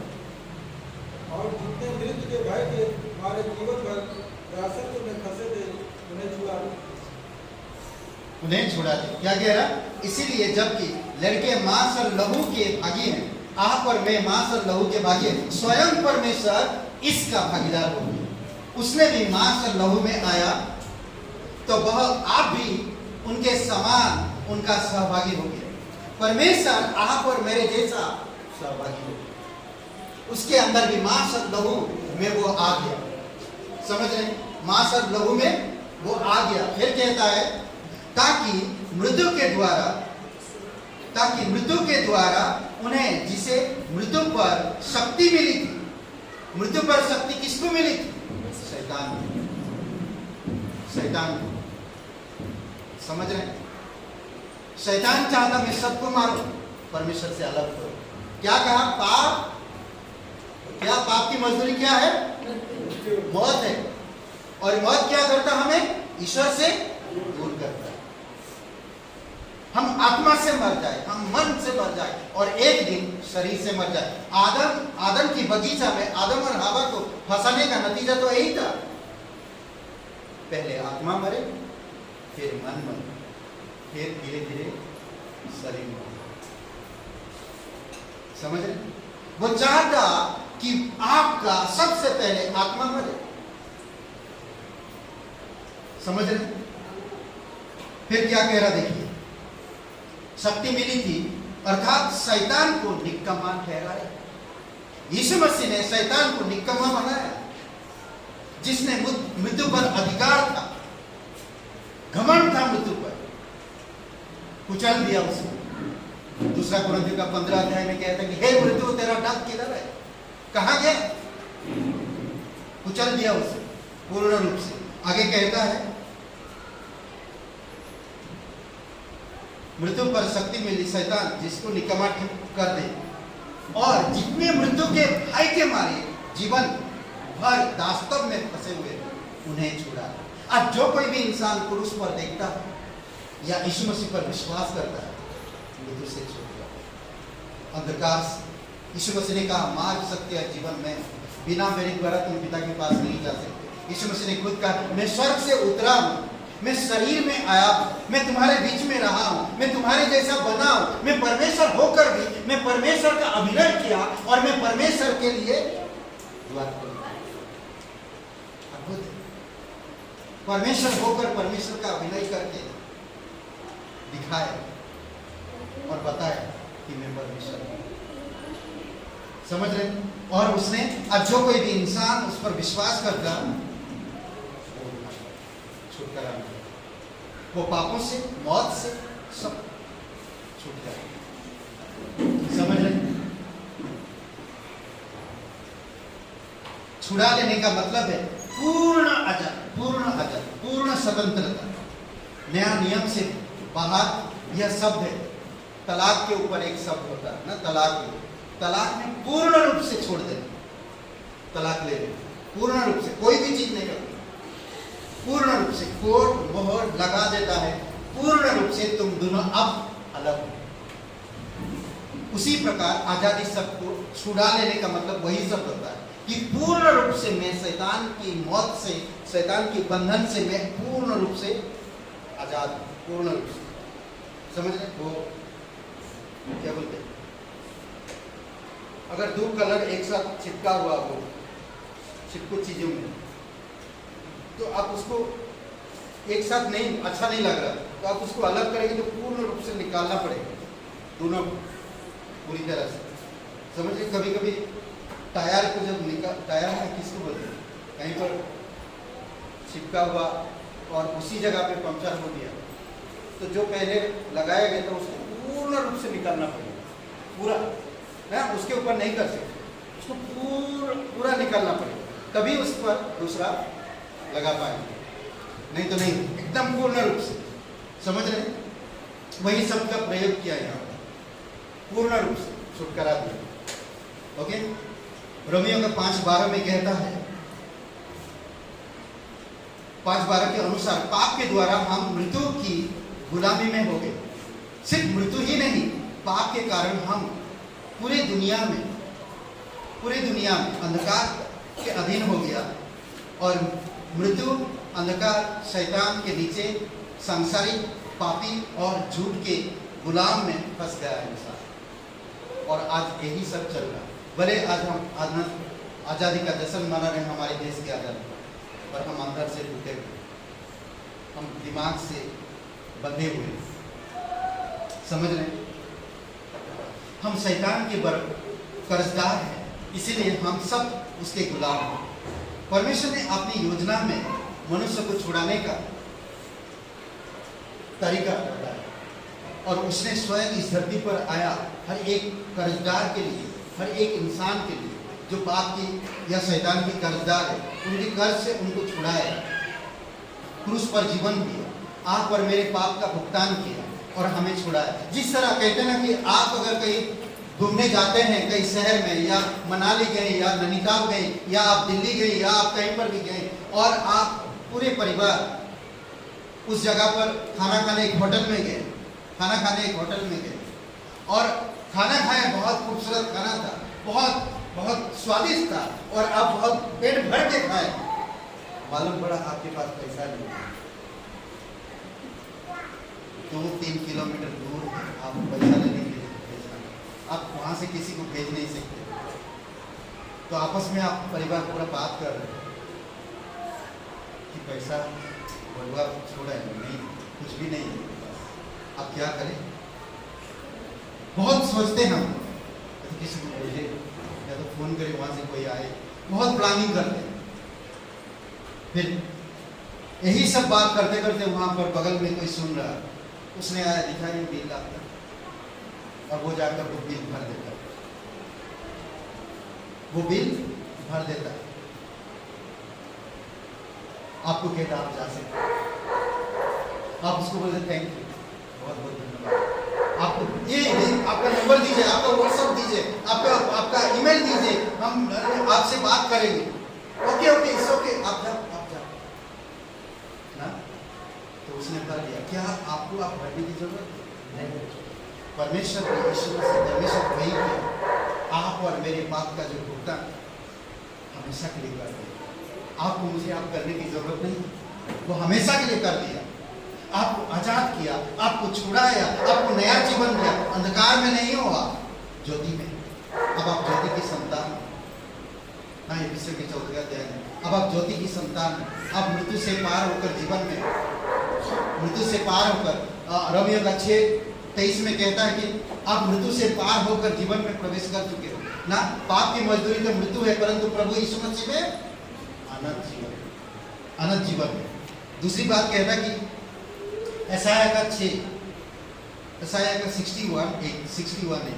और जितने मृत्यु के भय के मारे जीवन भर दासत्व में फंसे थे, उन्हें छुड़ा दे। उन्हें छुड़ा दे। क्या कह रहा? इसीलिए जबकि लड़के मांस और लहू के भागी हैं, आप और मैं मांस और लहू के भागी हैं, स्वयं परमेश्वर इसका भागीदार हो गया। उसने भी मांस और लहू में आया, तो वह आप भी उनके समान उनका सहभागी हो गया। परमेश्वर आप और मेरे जैसा सहभागी हो गया। उसके अंदर भी मांस और लहू में वो आ गया। समझ रहे? मांस और लहू में वो आ गया। फिर कहता है ताकि मृत्यु के द्वारा उन्हें, जिसे मृत्यु पर शक्ति मिली थी, मृत्यु पर शक्ति किसको मिली थी? शैतान को। समझ रहे? शैतान चाहता मैं सबको मारूं, परमेश्वर से अलग करो। क्या कहा? पाप की मजदूरी क्या है? मौत है। और मौत क्या करता? हमें ईश्वर से दूर करता है। हम आत्मा से मर जाए, हम मन से मर जाए, और एक दिन शरीर से मर जाए। आदम की बगीचा में आदम और हवा को फंसाने का नतीजा तो यही था। पहले आत्मा मरे, फिर मन मरे, फिर धीरे धीरे शरीर मरे। समझ रहे? वो चाहता कि आपका सबसे पहले आत्मा मरे। समझ रहे? फिर क्या कह रहा देखिए, शक्ति मिली थी, अर्थात शैतान को निकम्मा ठहराया। यीशु मसीह ने शैतान को निकम्मा बनाया, जिसने मृत्यु पर अधिकार था, घमंड था मृत्यु पर, कुचल दिया उसने। दूसरा कुरिन्थियों का 15 अध्याय में कहता है कि हे मृत्यु तेरा डाक किधर है, कहां गया? कुचल दिया उसे पूर्ण रूप से। आगे कहता है मृत्यु पर शक्ति मिली, शैतान जिसको निकम्मा कर दे, और जितने मृत्यु के भय के मारे जीवन भर दास्तव में फंसे हुए उन्हें छुड़ा। आज जो कोई भी इंसान क्रूस पर देखता है या यीशु मसीह पर विश्वास करता है, मृत्यु से छूट जाता है। अंधकार यीशु मसीह ने कहा मार्ग सत्य और जीवन में, बिना मेरे द्वारा तुम पिता के पास नहीं जा सकते। यीशु मसीह ने खुद कहा मैं स्वर्ग से उतरा हूँ, मैं शरीर में आया हूँ, मैं तुम्हारे बीच में रहा हूँ, मैं तुम्हारे जैसा बना हूँ, मैं परमेश्वर होकर भी मैं परमेश्वर का अभिनय किया और मैं परमेश्वर के लिए द्वार खोला। अद्भुत है। परमेश्वर होकर परमेश्वर का अभिनय करके दिखाया और बताया कि मैं परमेश्वर हूँ। समझ रहे? और उसने अब जो कोई भी इंसान उस पर विश्वास करता छुटकारा मिलेगा, वो पापों से, मौत से सब छूट जाएगा। समझ रहे? छुड़ा लेने का मतलब है पूर्ण आजाद, पूर्ण स्वतंत्रता। नया नियम से बाहर यह शब्द है, तलाक के ऊपर एक शब्द होता है ना, तलाक में पूर्ण रूप से छोड़ देना, तलाक ले लेना, पूर्ण रूप से कोई भी चीज नहीं रखना, पूर्ण रूप से कोर्ट मोहर लगा देता है, पूर्ण रूप से तुम दोनों अब अलग हो। उसी प्रकार आजादी शब्द को छुड़ा लेने का मतलब वही शब्द होता है कि पूर्ण रूप से मैं शैतान की मौत से, शैतान के बंधन से मैं पूर्ण रूप से आजाद हूं, पूर्ण रूप से। समझ रहे? वो क्या बोलते हैं, अगर दो कलर एक साथ चिपका हुआ हो चिपको चीजों में, तो आप उसको एक साथ नहीं, अच्छा नहीं लग रहा, तो आप उसको अलग करेंगे तो पूर्ण रूप से निकालना पड़ेगा दोनों पूरी तरह से। समझिए कभी कभी टायर को जब निकाल, टायर में किसको बोलते हैं, कहीं पर चिपका हुआ और उसी जगह पे पंक्चर हो गया, तो जो पहले लगाया गया था उसको पूर्ण रूप से निकालना पड़ेगा, पूरा ना, उसके ऊपर नहीं कर सकते, उसको पूरा निकालना पड़ेगा, तभी उस पर दूसरा लगा पाएंगे, नहीं तो नहीं, एकदम पूर्ण रूप से। समझ रहे? वही शब्द का प्रयोग किया यहाँ पर, पूर्ण रूप से छुटकारा दिया। ओके, रोमियो का 5:12 में कहता है, 5:12 के अनुसार पाप के द्वारा हम मृत्यु की गुलामी में हो गए। सिर्फ मृत्यु ही नहीं, पाप के कारण हम पूरी दुनिया में अंधकार के अधीन हो गया और मृत्यु, अंधकार, शैतान के नीचे सांसारिक, पापी और झूठ के गुलाम में फंस गया इंसान। और आज यही सब चल रहा है। भले आज हम आज़ादी का जश्न मना रहे हैं, हमारे देश की आज़ादी, पर हम अंदर से टूटे हुए, हम दिमाग से बंधे हुए। समझ रहे? हम शैतान के कर्जदार हैं, इसीलिए हम सब उसके गुलाम हैं। परमेश्वर ने अपनी योजना में मनुष्य को छुड़ाने का तरीका बताया और उसने स्वयं इस धरती पर आया हर एक कर्जदार के लिए, हर एक इंसान के लिए जो पाप की या शैतान की कर्जदार है, उनके कर्ज से उनको छुड़ाया, क्रूस पर जीवन दिया, आप पर मेरे पाप का भुगतान किया और हमें छुड़ाया। जिस तरह कहते हैं ना कि आप अगर कहीं घूमने जाते हैं कहीं शहर में, या मनाली गए या नैनीताल गए या आप दिल्ली गए या आप कहीं पर भी गए और आप पूरे परिवार उस जगह पर खाना खाने एक होटल में गए, और खाना खाया, बहुत खूबसूरत खाना था, बहुत बहुत स्वादिष्ट था और आप बहुत पेट भर के खाए, मालूम पड़ा आपके पास पैसा नहीं है, 2-3 किलोमीटर दूर आप पैसा लेने के लिए भेजना, आप वहाँ से किसी को भेज नहीं सकते, तो आपस में आप परिवार पूरा बात कर रहे हैं कि पैसा बलुआ छोड़ा है, नहीं, कुछ भी नहीं है, आप क्या करें? बहुत सोचते हैं हम, तो किसी को भेजे या तो फोन करें, वहाँ से कोई आए, बहुत प्लानिंग करते हैं। फिर यही सब बात करते करते वहाँ पर बगल में कोई सुन रहा, उसने आया, दिखाई बिल आपका, और वो जाकर वो बिल भर देता है, आपको कहता आप जा सकते, आप उसको बोलते थैंक यू, बहुत बहुत धन्यवाद, आपको ये आपका नंबर दीजिए, आपका व्हाट्सएप दीजिए, आपका ईमेल दीजिए, हम आपसे बात करेंगे, ओके, इट्स ओके, आप जाओ, उसने कर दिया। क्या आपको आप भरने की जरूरत नहीं? परमेश्वर यीशु मसीह परमेश्वर वही किया। आप और मेरे पाप का जो भुगतान हमेशा के लिए कर दिया। आपको मुझे आप करने की जरूरत नहीं, वो हमेशा के लिए कर दिया। आपको आजाद किया, आपको छुड़ाया, आपको नया जीवन दिया। अंधकार में नहीं हो आप, ज्योति में। अब आप ज्योति की संतान। हाँ, ये विषय के 14 अध्याय में अब आप ज्योति की संतान हैं। आप मृत्यु से पार होकर जीवन में, मृत्यु से पार होकर रोमियो का 6:23 में कहता है कि आप मृत्यु से पार होकर जीवन में प्रवेश कर चुके हो ना। पाप की मजदूरी तो मृत्यु है, परंतु प्रभु यीशु मसीह में अनंत जीवन, अनंत जीवन। दूसरी बात कहता है कि यशायाह का 61 है,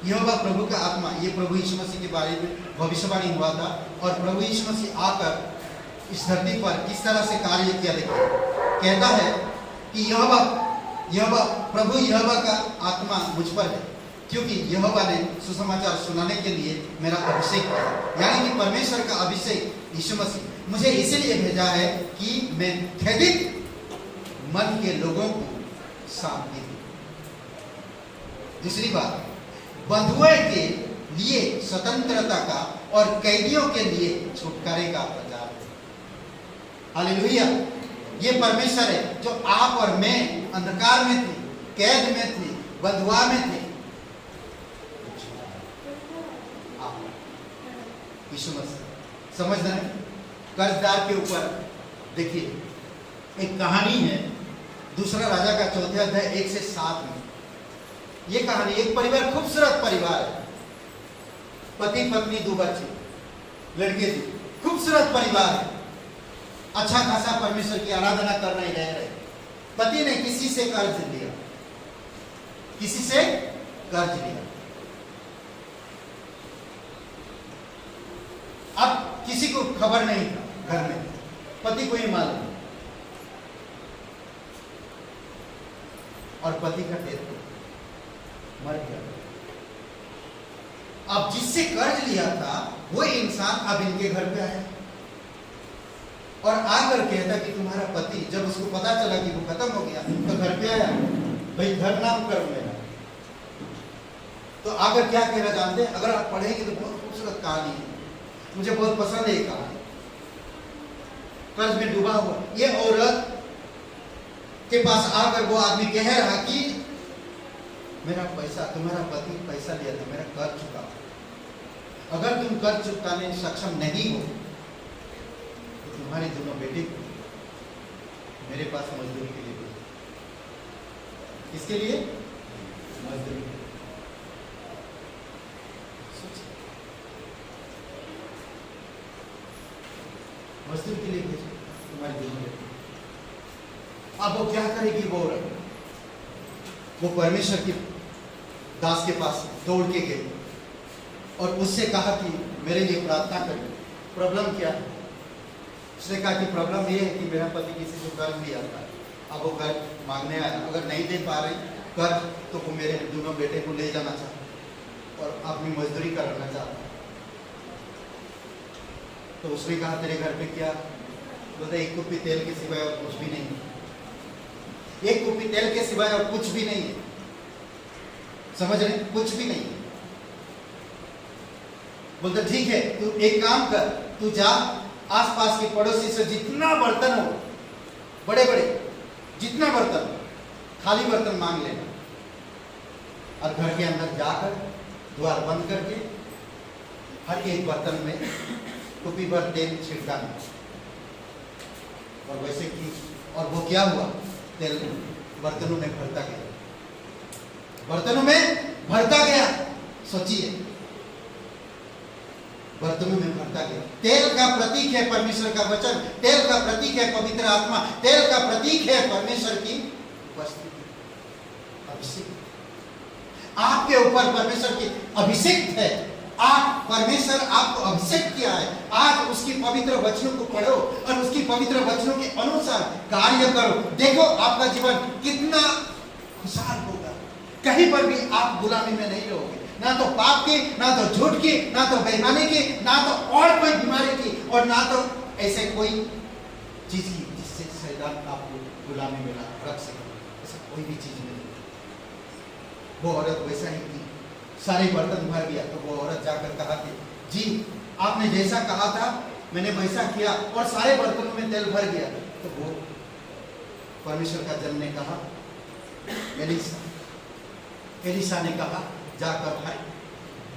यहोवा प्रभु का आत्मा, ये प्रभु यीशु मसीह के बारे में भविष्यवाणी हुआ था। और प्रभु यीशु मसीह आकर इस धरती पर किस तरह से कार्य किया, देखिए कहता है कि यहोवा प्रभु यहोवा का आत्मा मुझ पर है, क्योंकि यहोवा ने सुसमाचार सुनाने के लिए मेरा अभिषेक किया। यानी कि परमेश्वर का अभिषेक यीशु मसीह मुझे इसीलिए भेजा है कि मैं खेदित मन के लोगों को शांति दूं। दूसरी बात, बंधुओं के लिए स्वतंत्रता का और कैदियों के लिए छुटकारे का प्रचार है। हालेलुया। ये परमेश्वर है जो आप और मैं अंधकार में थे, कैद में थे, बंधुआ में थे। यीशु मसीह समझ रहे हैं। कर्जदार के ऊपर देखिए एक कहानी है, दूसरा राजा का 4 अध्याय 1 से 7 में। ये कहानी एक परिवार, खूबसूरत परिवार है, पति पत्नी 2 बच्चे, लड़के थे, खूबसूरत परिवार है, अच्छा खासा परमेश्वर की आराधना कर रहे रहे। पति ने किसी से कर्ज लिया, किसी से कर्ज लिया। अब किसी को खबर नहीं था घर में, पति को ही मालूम, और पति का डेथ मर गया। अब जिससे कर्ज लिया था वो इंसान अब इनके घर पे आया और आकर कहता कि तुम्हारा पति, जब उसको पता चला कि वो खत्म हो गया तो घर पे आया, भाई घर नाम करो मेरा। तो आकर क्या कहना जानते हैं? अगर आप पढ़ेंगे तो बहुत खूबसूरत कहानी है, मुझे बहुत पसंद है ये कहानी। कर्ज में डूबा हुआ ये औरत के पास आकर वो आदमी कह रहा कि मेरा पैसा, तुम्हारा पति पैसा लिया था, मेरा कर्ज चुका, अगर तुम कर्ज चुकाने सक्षम नहीं हो तो तुम्हारे दोनों बेटे को मेरे पास मजदूरी के लिए भेजो। किसके लिए? मजदूरी। मजदूरी के लिए भेजो तुम्हारे दोनों बेटे। अब वो क्या करेगी? वो औरत, वो परमेश्वर की दास के पास दौड़ के गई और उससे कहा कि मेरे लिए प्रार्थना करिए। प्रॉब्लम क्या है? उसने कहा कि प्रॉब्लम ये है कि मेरा पति किसी से कर्ज लिया था, अब वो कर्ज मांगने आया, अगर नहीं दे पा रही कर्ज तो वो मेरे दोनों बेटे को ले जाना चाहता और अपनी मजदूरी कराना चाहता। तो उसने कहा तेरे घर पे क्या? बोलते एक कुप्पी तेल के सिवाय और कुछ भी नहीं, एक कुप्पी तेल के सिवाय और कुछ भी नहीं है। समझ रहे? कुछ भी नहीं। बोलते ठीक है, तू एक काम कर, तू जा आसपास के पड़ोसी से जितना बर्तन हो, बड़े बड़े जितना बर्तन हो, खाली बर्तन मांग लेना और घर के अंदर जाकर द्वार बंद करके हर एक बर्तन में कुप्पी भर तेल छिड़काना। और वैसे की, और वो क्या हुआ? तेल बर्तनों में भरता गया, बर्तनों में भरता गया। सोचिए, बर्तनों में भरता गया। तेल का प्रतीक है परमेश्वर का वचन, तेल का प्रतीक है पवित्र आत्मा, तेल का प्रतीक है परमेश्वर की उपस्थिति, अभिषेक। आपके ऊपर परमेश्वर की अभिषेक है। आप, परमेश्वर आपको अभिषेक किया है। आज उसकी पवित्र वचनों को पढ़ो और उसकी पवित्र वचनों के अनुसार कार्य करो। देखो आपका जीवन कितना खुशहाल होगा। कहीं पर भी आप गुलामी में नहीं रहोगे, ना तो पाप की, ना तो झूठ की, ना तो बेईमानी की, ना तो और कोई बीमारी की, और ना तो ऐसे कोई चीज़ की जिससे शैतान आपको गुलामी में रख सके, ऐसा कोई भी चीज़ नहीं। वो औरत वैसा ही की, सारे बर्तन भर गया तो वो औरत जाकर कहा कि जी आपने जैसा कहा था मैंने वैसा किया और सारे बर्तनों में तेल भर गया। तो वो परमेश्वर का जन ने कहा, एलिशा ने कहा जाकर भाई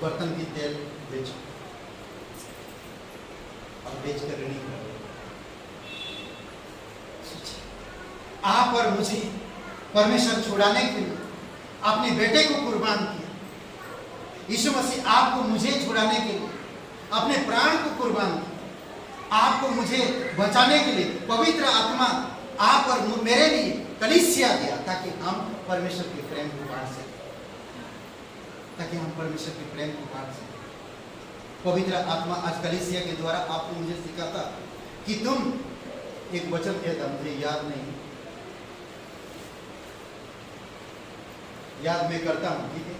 बर्तन की तेल बेचो और बेच कर ऋणी करो। आप और मुझे परमेश्वर छुड़ाने के लिए अपने बेटे को कुर्बान किया। यीशु मसीह आपको मुझे छुड़ाने के लिए अपने प्राण को कुर्बान किया। आपको मुझे बचाने के लिए पवित्र आत्मा आप और मेरे लिए कलीसिया दिया ताकि हम परमेश्वर के प्रेम को बांट सकें, ताकि हम परमेश्वर के प्रेम को बांट सकें। पवित्र आत्मा आज कलीसिया के द्वारा आपको मुझे सिखाता कि तुम एक वचन कहता, मुझे याद नहीं, याद मैं करता हूँ, ठीक है।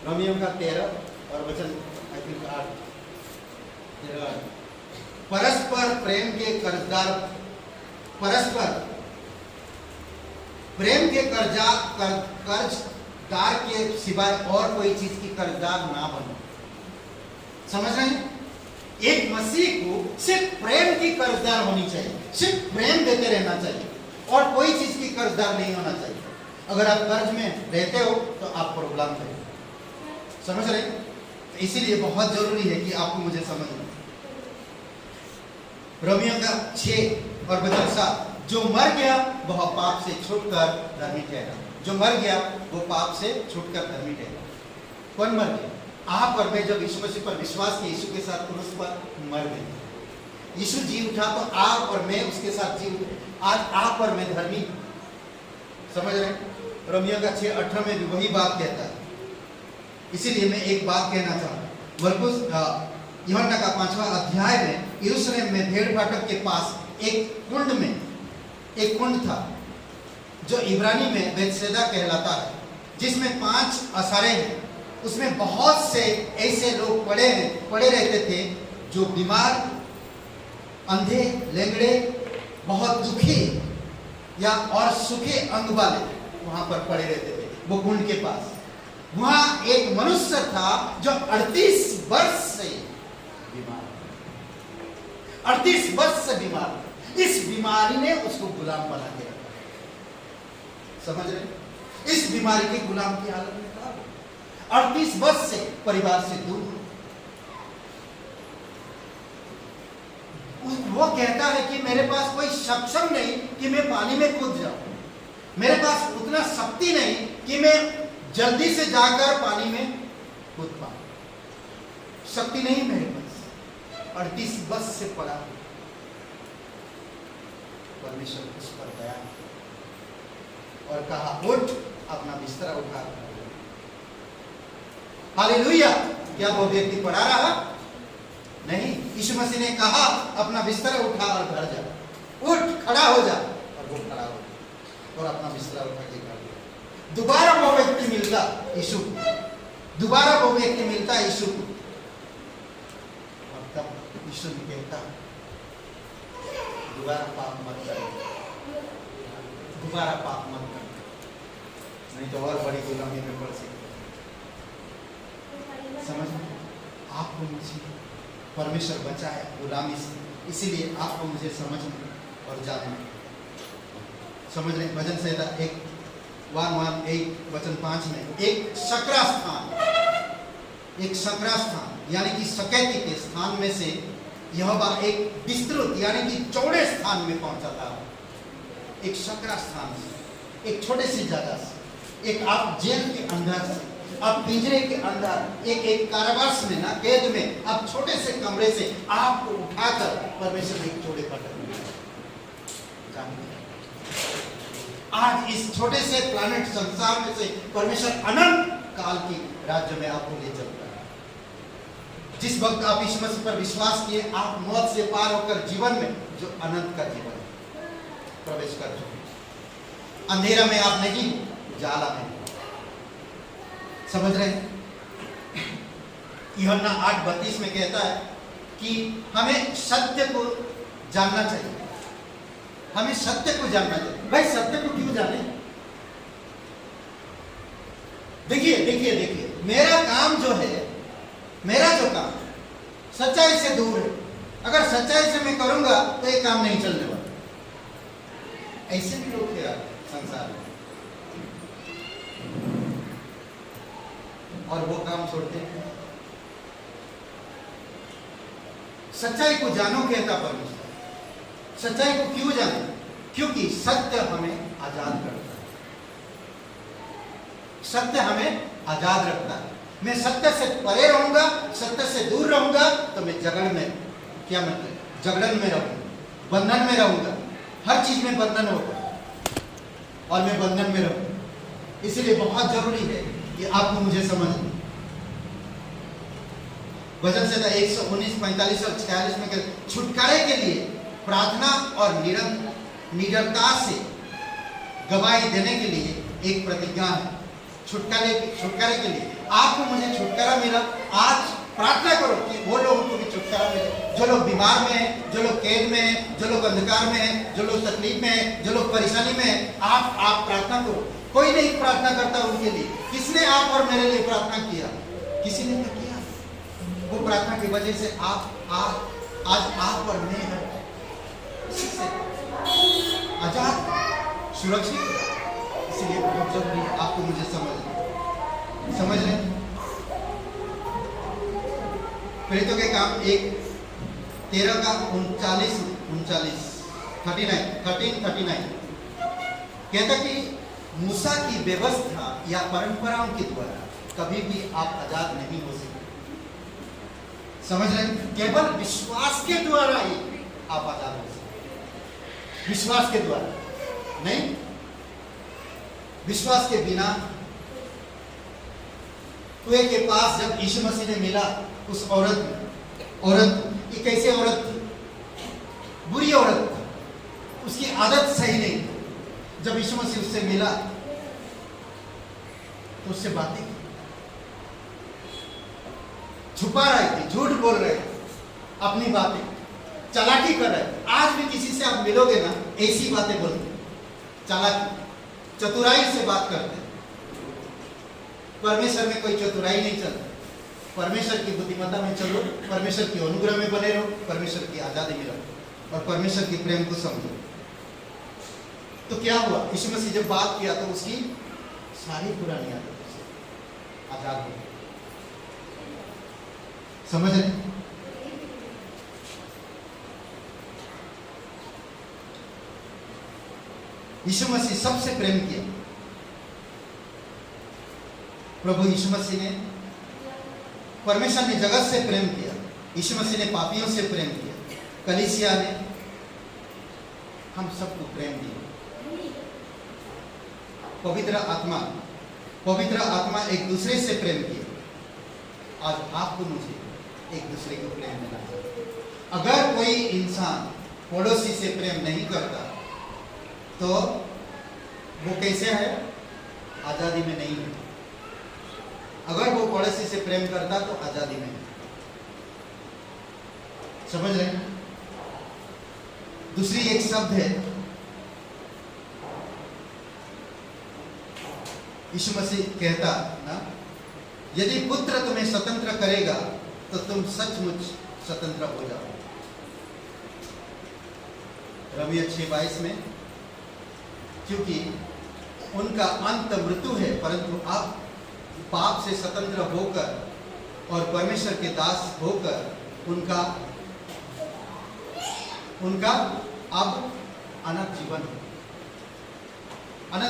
रोमियो का 13 और वचन आई थिंक 8, परस्पर प्रेम के कर्जदार, परस्पर प्रेम के कर्जदार के सिवाय और कोई चीज की कर्जदार ना बनो। समझ रहे हैं? एक मसीह को सिर्फ प्रेम की कर्जदार होनी चाहिए, सिर्फ प्रेम देते रहना चाहिए और कोई चीज की कर्जदार नहीं होना चाहिए। अगर आप कर्ज में रहते हो तो आप प्रॉब्लम है। समझ रहे? इसीलिए बहुत जरूरी है कि आपको मुझे समझना। रोमियो का 6 और वचन 7, जो मर गया वह पाप से छूटकर धर्मी ठहरा। जो मर गया वो पाप से छूटकर धर्मी ठहरा। कौन मर गया? आप और मैं जब यीशु मसीह पर विश्वास किया, यीशु के साथ क्रूस पर मर गए। यीशु जी उठा तो आप और मैं उसके साथ जी उठे। आज आप और मैं धर्मी। समझ रहे? रोमियो का 6:18 में भी वही बात कहता है। इसीलिए मैं एक बात कहना चाहूँगा। मरकुस यूहन्ना का 5वां अध्याय में यरूशलेम में भेड़ फाटक के पास एक कुंड था जो इब्रानी में बेतसैदा कहलाता है, जिसमें 5 असारे हैं। उसमें बहुत से ऐसे लोग पड़े रहते थे जो बीमार, अंधे, लेंगड़े, बहुत दुखी या और सूखे अंग वाले वहां पर पड़े रहते थे। वो कुंड के पास वहां एक मनुष्य था जो 38 वर्ष से बीमार, 38 वर्ष से बीमार। इस बीमारी ने उसको गुलाम बना के रखा। समझ रहे? इस बीमारी के गुलाम की हालत में था। 38 वर्ष से परिवार से दूर। वो कहता है कि मेरे पास कोई सक्षम नहीं कि मैं पानी में कूद जाऊं, मेरे पास उतना शक्ति नहीं कि मैं जल्दी से जाकर पानी में कूद पाऊं। शक्ति नहीं मेरे पास। 38 वर्ष से पड़ा। परमेश्वर उस पर दया और कहा, उठ, अपना बिस्तरा उठा। हालेलुया! क्या वो व्यक्ति पड़ा रहा? नहीं। यीशु मसीह ने कहा, अपना बिस्तरा उठा और घर जा, उठ, खड़ा हो जा। और वो खड़ा हो और अपना बिस्तरा उठा के घर गया। दोबारा वो व्यक्ति मिलता यीशु को, दोबारा वो व्यक्ति मिलता यीशु को। और तब यीशु ने कहता, दोबारा पाप मत कर, दोबारा पाप मत कर, नहीं तो और बड़ी गुलामी में पड़ सकते। समझ में? आपको मुझे परमेश्वर बचाए गुलामी से, इसीलिए आपको मुझे समझना और जानना। समझ रहे? भजन संहिता 1:1 वचन 5 में एक सकरा स्थान यानी कि सकैती के स्थान में से यहोवा एक विस्तृत यानी कि चौड़े स्थान में पहुंचा था। एक सकरा स्थान से, एक छोटे सी जगह से, एक आप जेल के अंदर से, आप पिंजरे के अंदर, एक कारावास में ना, कैद में, आप छोटे से कमरे से आपको उठाकर परमेश्वर एक चौड़े फाटक में आज इस छोटे से प्लैनेट संसार में से परमेश्वर अनंत काल की राज्य में आपको ले चलता है। जिस वक्त आप यीशु मसीह पर विश्वास किए, आप मौत से पार होकर जीवन में जो अनंत का जीवन है प्रवेश कर चुके। अंधेरा में आप नहीं, जाला में। समझ रहे हैं? यूहन्ना 8:32 में कहता है कि हमें सत्य को जानना चाहिए। हमें सत्य को जानना चाहिए। भाई सत्य को क्यों जाने? देखिए देखिए देखिए, मेरा काम जो है, मेरा जो काम सच्चाई से दूर है। अगर सच्चाई से मैं करूंगा तो ये काम नहीं चलने वाला। ऐसे भी लोग थे संसार में, और वो काम छोड़ते हैं। सच्चाई को जानो कहता परमेश्वर। सच्चाई को क्यों जानो? क्योंकि सत्य हमें आजाद करता है। सत्य हमें आजाद रखता है। मैं सत्य से परे रहूंगा, सत्य से दूर रहूंगा तो मैं जगड़ में, क्या मतलब, जगड़न में रहूंगा, बंधन में रहूंगा। हर चीज में बंधन होगा और मैं बंधन में रहूंगा। इसलिए बहुत जरूरी है कि आपको मुझे समझना। भजन संहिता 119, 45 और 46 में कहते, छुटकारे के लिए प्रार्थना और निडरता से गवाही देने के लिए एक प्रतिज्ञा है। छुटकारे के लिए आपको मुझे छुटकारा मिला। आज प्रार्थना करो कि वो लोगों को भी छुटकारा मिले, जो लोग बीमार में हैं, जो लोग कैद में हैं, जो लोग अंधकार में हैं, जो लोग तकलीफ में हैं, जो लोग परेशानी में हैं। आप प्रार्थना करो। कोई नहीं प्रार्थना करता उनके लिए। किसने आप और मेरे लिए प्रार्थना किया? किसी ने तो किया। वो प्रार्थना की वजह से आज आप और मैं हैं आजाद, सुरक्षित। इसलिए बहुत जरूरी है आपको मुझे समझ लें। प्रेरितों के काम 1:13 का 39 कहता कि मूसा की व्यवस्था या परंपराओं के द्वारा कभी भी आप आजाद नहीं हो सकते। समझ रहे हैं? केवल विश्वास के द्वारा ही आप आजाद हो सकते। विश्वास के द्वारा नहीं, विश्वास के बिना। कुएं के पास जब यीशु मसीह ने मिला उस औरत ये कैसे औरत थी? बुरी औरत थी, उसकी आदत सही नहीं थी। जब यीशु मसीह उससे मिला तो उससे बातें की, छुपा रहे थे, झूठ बोल रहे थे, अपनी बातें चालाकी कर रहे थे। आज भी किसी से आप मिलोगे ना, ऐसी बातें बोलते, चालाकी, चतुराई से बात करते। परमेश्वर में कोई चतुराई नहीं चलती। परमेश्वर की बुद्धिमत्ता में चलो, परमेश्वर की अनुग्रह में बने रहो, परमेश्वर की आजादी में रहो और परमेश्वर के प्रेम को समझो। तो क्या हुआ? यीशु मसीह जब बात किया तो उसकी सारी पुरानी आदतों से आजाद हो गई। समझ रहे? यीशु मसीह सबसे प्रेम किया। प्रभु यीशु मसीह ने, परमेश्वर ने जगत से प्रेम किया, यीशु मसीह ने पापियों से प्रेम किया, कलीसिया ने हम सबको प्रेम दिया। पवित्र आत्मा एक दूसरे से प्रेम किया। आज आपको मुझे एक दूसरे को प्रेम देना चाहिए। अगर कोई इंसान पड़ोसी से प्रेम नहीं करता तो वो कैसे है? आजादी में नहीं है। अगर वो पड़ोसी से प्रेम करता तो आजादी में है। समझ रहे हैं? दूसरी एक शब्द है, यीशु मसीह कहता ना, यदि पुत्र तुम्हें स्वतंत्र करेगा तो तुम सचमुच स्वतंत्र हो जाओ। रोमियो 6:22 में, क्योंकि उनका अंत मृत्यु है, परंतु आप पाप से स्वतंत्र होकर और परमेश्वर के दास होकर उनका अब अनंत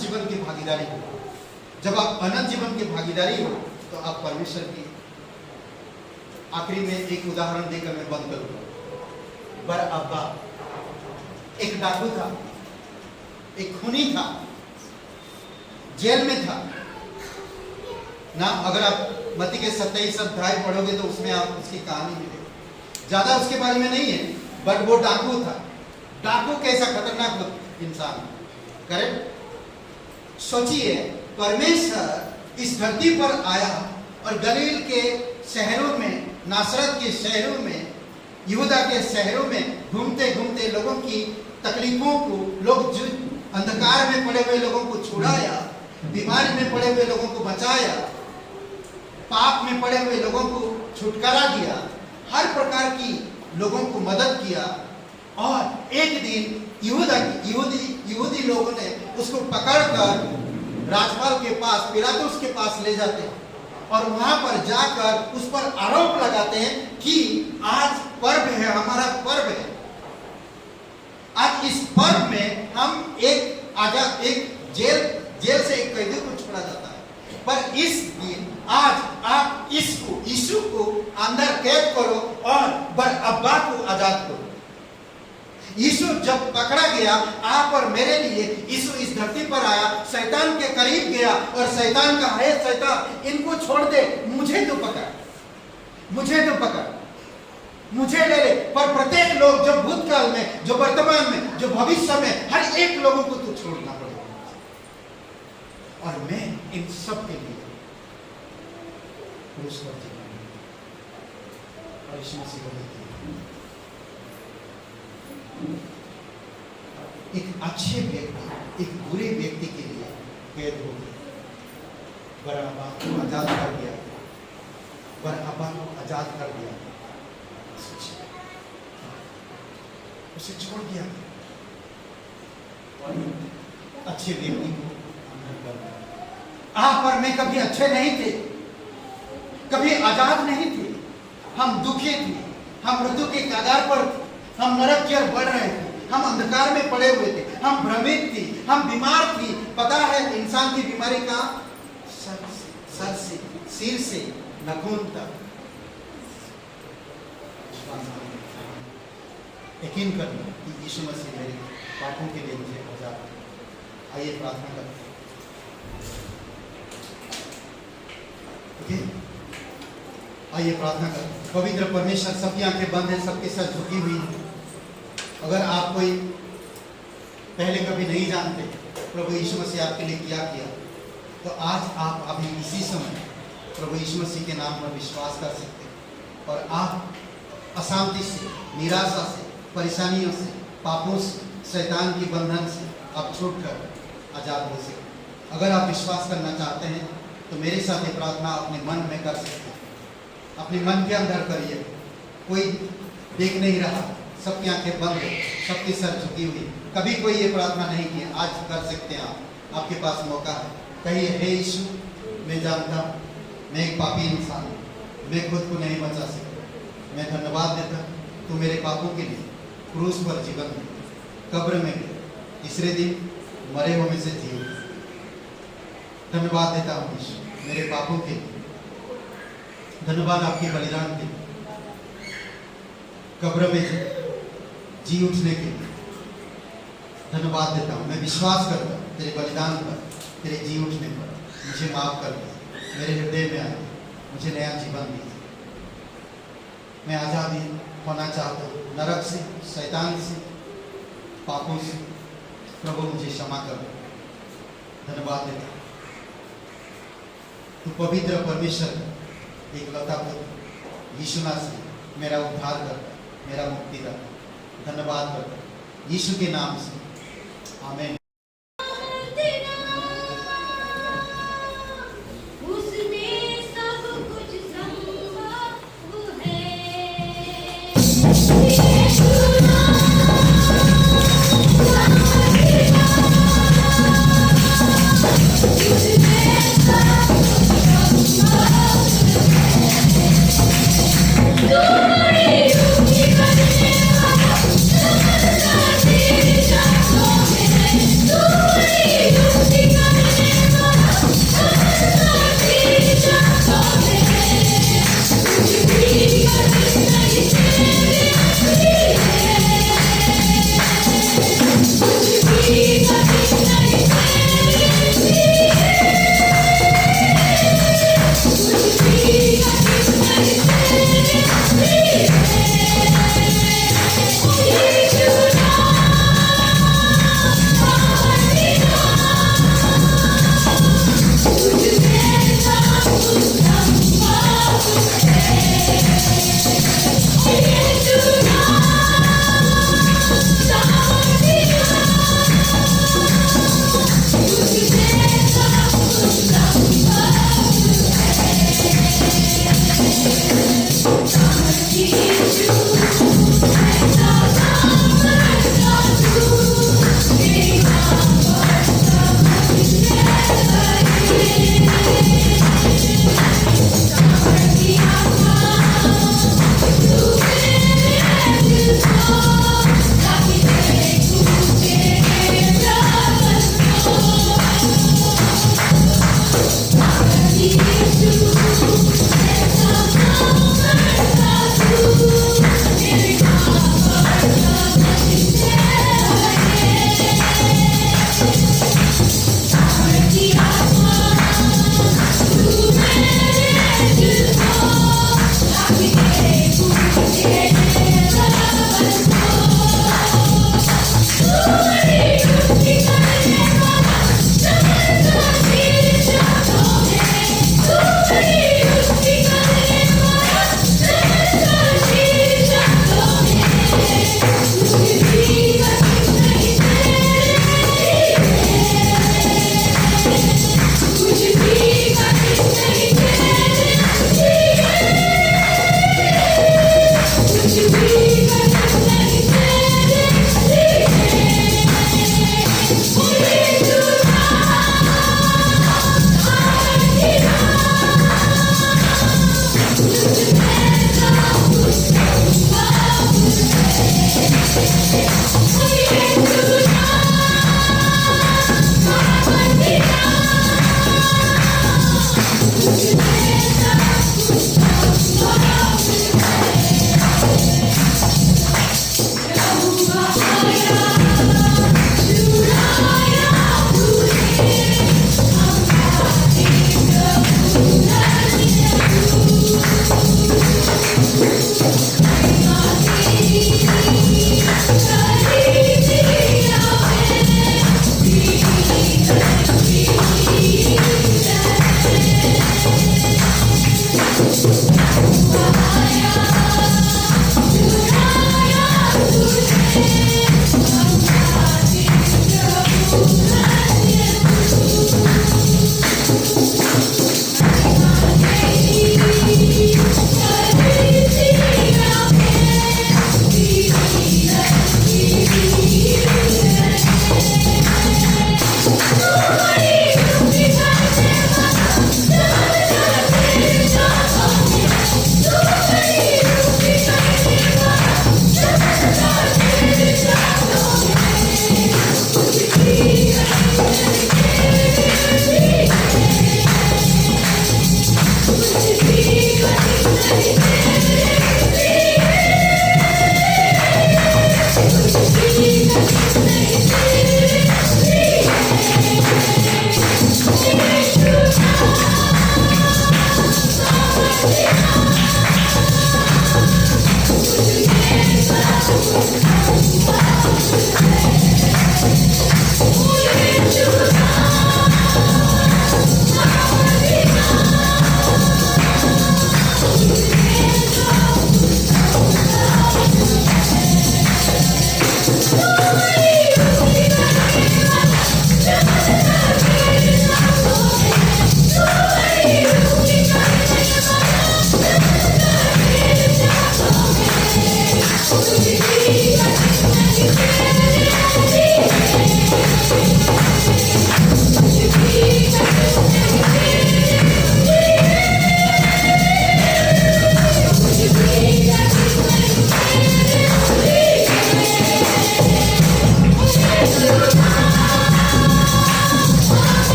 जीवन की भागीदारी हो। जब आप अनंत जीवन की भागीदारी हो तो आप परमेश्वर की। आखिरी में एक उदाहरण देकर मैं बंद करूंगा। बरअब्बा एक डाकू था, एक खूनी था, जेल में था ना। अगर आप मत्ती के 27 अध्याय पढ़ोगे तो उसमें आप उसकी कहानी मिलेगी। ज्यादा उसके बारे में नहीं है, बट वो डाकू था। डाकू कैसा खतरनाक इंसान, करेक्ट? सोचिए, परमेश्वर इस धरती पर आया और गलील के शहरों में, नासरत के शहरों में, यहूदा के शहरों में घूमते घूमते लोगों की तकलीफों को, लोग जो अंधकार में पड़े हुए लोगों को छुड़ाया, बीमारी में पड़े हुए लोगों को बचाया, पाप में पड़े हुए लोगों को छुटकारा दिया, हर प्रकार की लोगों को मदद किया। और एक दिन यहूदी लोगों ने उसको पकड़कर राजपाल के पास, पिलातुस के पास ले जाते हैं और वहां पर जाकर उस पर आरोप लगाते हैं कि आज पर्व है, हमारा पर्व है, आज इस पर्व में हम एक जेल से एक कैदी को छोड़ा जाता है, पर इस दिन आज आप यीशु को अंदर कैद करो और बरअब्बा को आजाद करो। यीशु जब पकड़ा गया, आप और मेरे लिए यीशु इस धरती पर आया, शैतान के करीब गया और शैतान का, हे शैतान इनको छोड़ दे, मुझे तो पकड़, मुझे ले ले। पर प्रत्येक लोग, जो भूतकाल में, जो वर्तमान में, जो भविष्य में, हर एक लोगों को तो छोड़ना पड़ेगा। और मैं इन सब के लिए क्रूस पर जीवन और यीशु मसीह को एक अच्छे व्यक्ति एक बुरे व्यक्ति के लिए कैद हो गया, बरअब्बा को आजाद कर दिया, बरअब्बा को आजाद कर दिया, उसे छोड़ दिया और अच्छे व्यक्ति को अंदर कर दिया। आप और मैं कभी अच्छे नहीं थे, कभी आजाद नहीं थे, हम दुखी थे, हम मृत्यु के कगार पर थे, हम नरक की ओर बढ़ रहे थे, हम अंधकार में पड़े हुए थे, हम भ्रमित थी, हम बीमार थी। पता है इंसान की बीमारी का सर से, सिर से नाखून तक। यकीन करना कि यीशु मसीह मेरे पापों के लिए मुझे आजाद। आइए प्रार्थना करते हैं। ओके, आइए प्रार्थना करें। पवित्र परमेश्वर, सबकी आंखें बंद हैं, सबके सर झुकी हुई है। अगर आप कोई पहले कभी नहीं जानते प्रभु यीशु मसीह आपके लिए क्या किया, तो आज आप अभी इसी समय प्रभु यीशु मसीह के नाम पर विश्वास कर सकते हैं और आप अशांति से, निराशा से, परेशानियों से, पापों से, शैतान की बंधन से आप छूटकर आजाद हो सकते। अगर आप विश्वास करना चाहते हैं तो मेरे साथ ये प्रार्थना अपने मन में कर सकते हैं, अपने मन के अंदर करिए। कोई देख नहीं रहा, सबकी आंखें बंद है, सबकी सर झुकी हुई। कभी कोई ये प्रार्थना नहीं की, आज कर सकते हैं आप, आपके पास मौका है। कहिए, हे यीशु, मैं जानता हूँ मैं एक पापी इंसान हूँ, मैं खुद को नहीं बचा सकता, मैं धन्यवाद देता हूँ तू मेरे पापों के लिए क्रूस पर जीवन में, कब्र में गए, तीसरे दिन मरे हुए में से जी। धन्यवाद देता हूँ यीशु मेरे पापों के लिए, धन्यवाद आपके बलिदान के लिए, कब्र में जी उठने के लिए धन्यवाद देता हूँ। मैं विश्वास करता हूँ तेरे बलिदान पर, तेरे जी उठने पर। मुझे माफ कर दे, मेरे हृदय में आए, मुझे नया जीवन दीजिए। मैं आज़ादी होना चाहता हूँ नरक से, शैतान से, पापों से। प्रभु मुझे क्षमा कर दो। धन्यवाद देता हूँ तू पवित्र परमेश्वर एक लौता पुत्र यीशु मसीह मेरा उद्धार कर, मेरा मुक्ति कर। धन्यवाद करता यीशु के नाम से, आमीन। Thank you.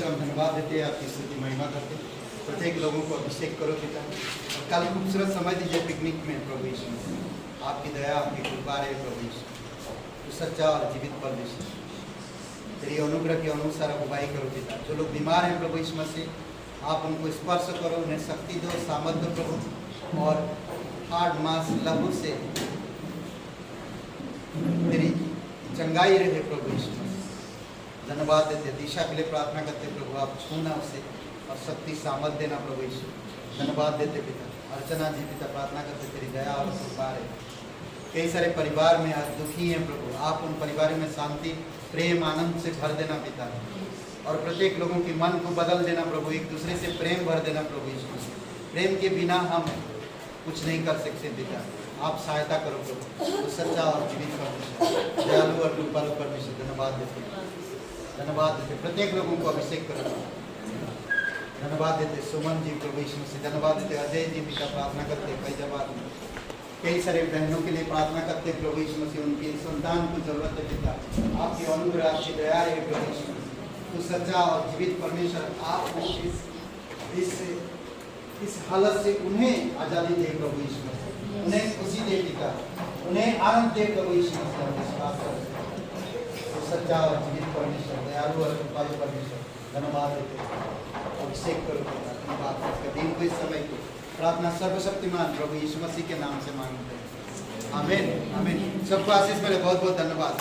हम धन्यवाद देते हैं, आपकी स्तुति महिमा करते हैं। प्रत्येक लोगों को अभिषेक करो पिता, और कल खूबसूरत समय दीजिए पिकनिक में प्रभु यीशु मसीह। आपकी दया आपकी कृपा रहे प्रभु यीशु, तो सच्चा और जीवित परमेश्वर, तेरी अनुग्रह के अनुसार अगुवाई करो पिता। जो लोग बीमार हैं प्रभु यीशु मसीह, आप उनको स्पर्श करो, उन्हें शक्ति दो, सामर्थ्य दो प्रभु, और हार्ड मांस लहू से तेरी चंगाई रहे प्रभु यीशु मसीह। धन्यवाद देते, दिशा के लिए प्रार्थना करते प्रभु, आप छूना उसे और शक्ति सामर्थ देना प्रभु यीशु। धन्यवाद देते पिता। अर्चना जी पिता प्रार्थना करते तेरी दया और कृपा रहे। कई सारे परिवार में आज दुखी हैं प्रभु, आप उन परिवारों में शांति, प्रेम, आनंद से भर देना पिता, और प्रत्येक लोगों के मन को बदल देना प्रभु, एक दूसरे से प्रेम भर देना प्रभु यीशु। प्रेम के बिना हम कुछ नहीं कर सकते पिता, आप सहायता करो प्रभु। तो सच्चा और जीवित परमेश्वर, दयालु और कृपालु परमेश्वर, धन्यवाद देते, धन्यवाद देते। प्रत्येक लोगों को अभिषेक करो, धन्यवाद देते। सुमन जी प्रभु यीशु से धन्यवाद देते। अजय जी पिता प्रार्थना करते फैजाबाद में, कई सारे बहनों के लिए प्रार्थना करते प्रभु यीशु मसीह, उनकी संतान को जरूरत है पिता, आपकी अनुग्रह आपकी दया है प्रभु यीशु। तो सच्चा और जीवित परमेश्वर, आप इस हालत से उन्हें आज़ादी दे प्रभु यीशु मसीह, उन्हें खुशी दे पिता, उन्हें आनंद दे प्रभु यीशु मसीह। विश्वास करते तो सच्चा और जीवित परमेश्वर, दयालु और कृपालु परमेश्वर, धन्यवाद देते, अभिषेक करो पिता। धन्यवाद इसका दिन को इस समय को प्रार्थना सर्वशक्तिमान प्रभु यीशु मसीह के नाम से मांगते हैं, आमीन आमीन। सबको आशीष मिले, बहुत बहुत धन्यवाद।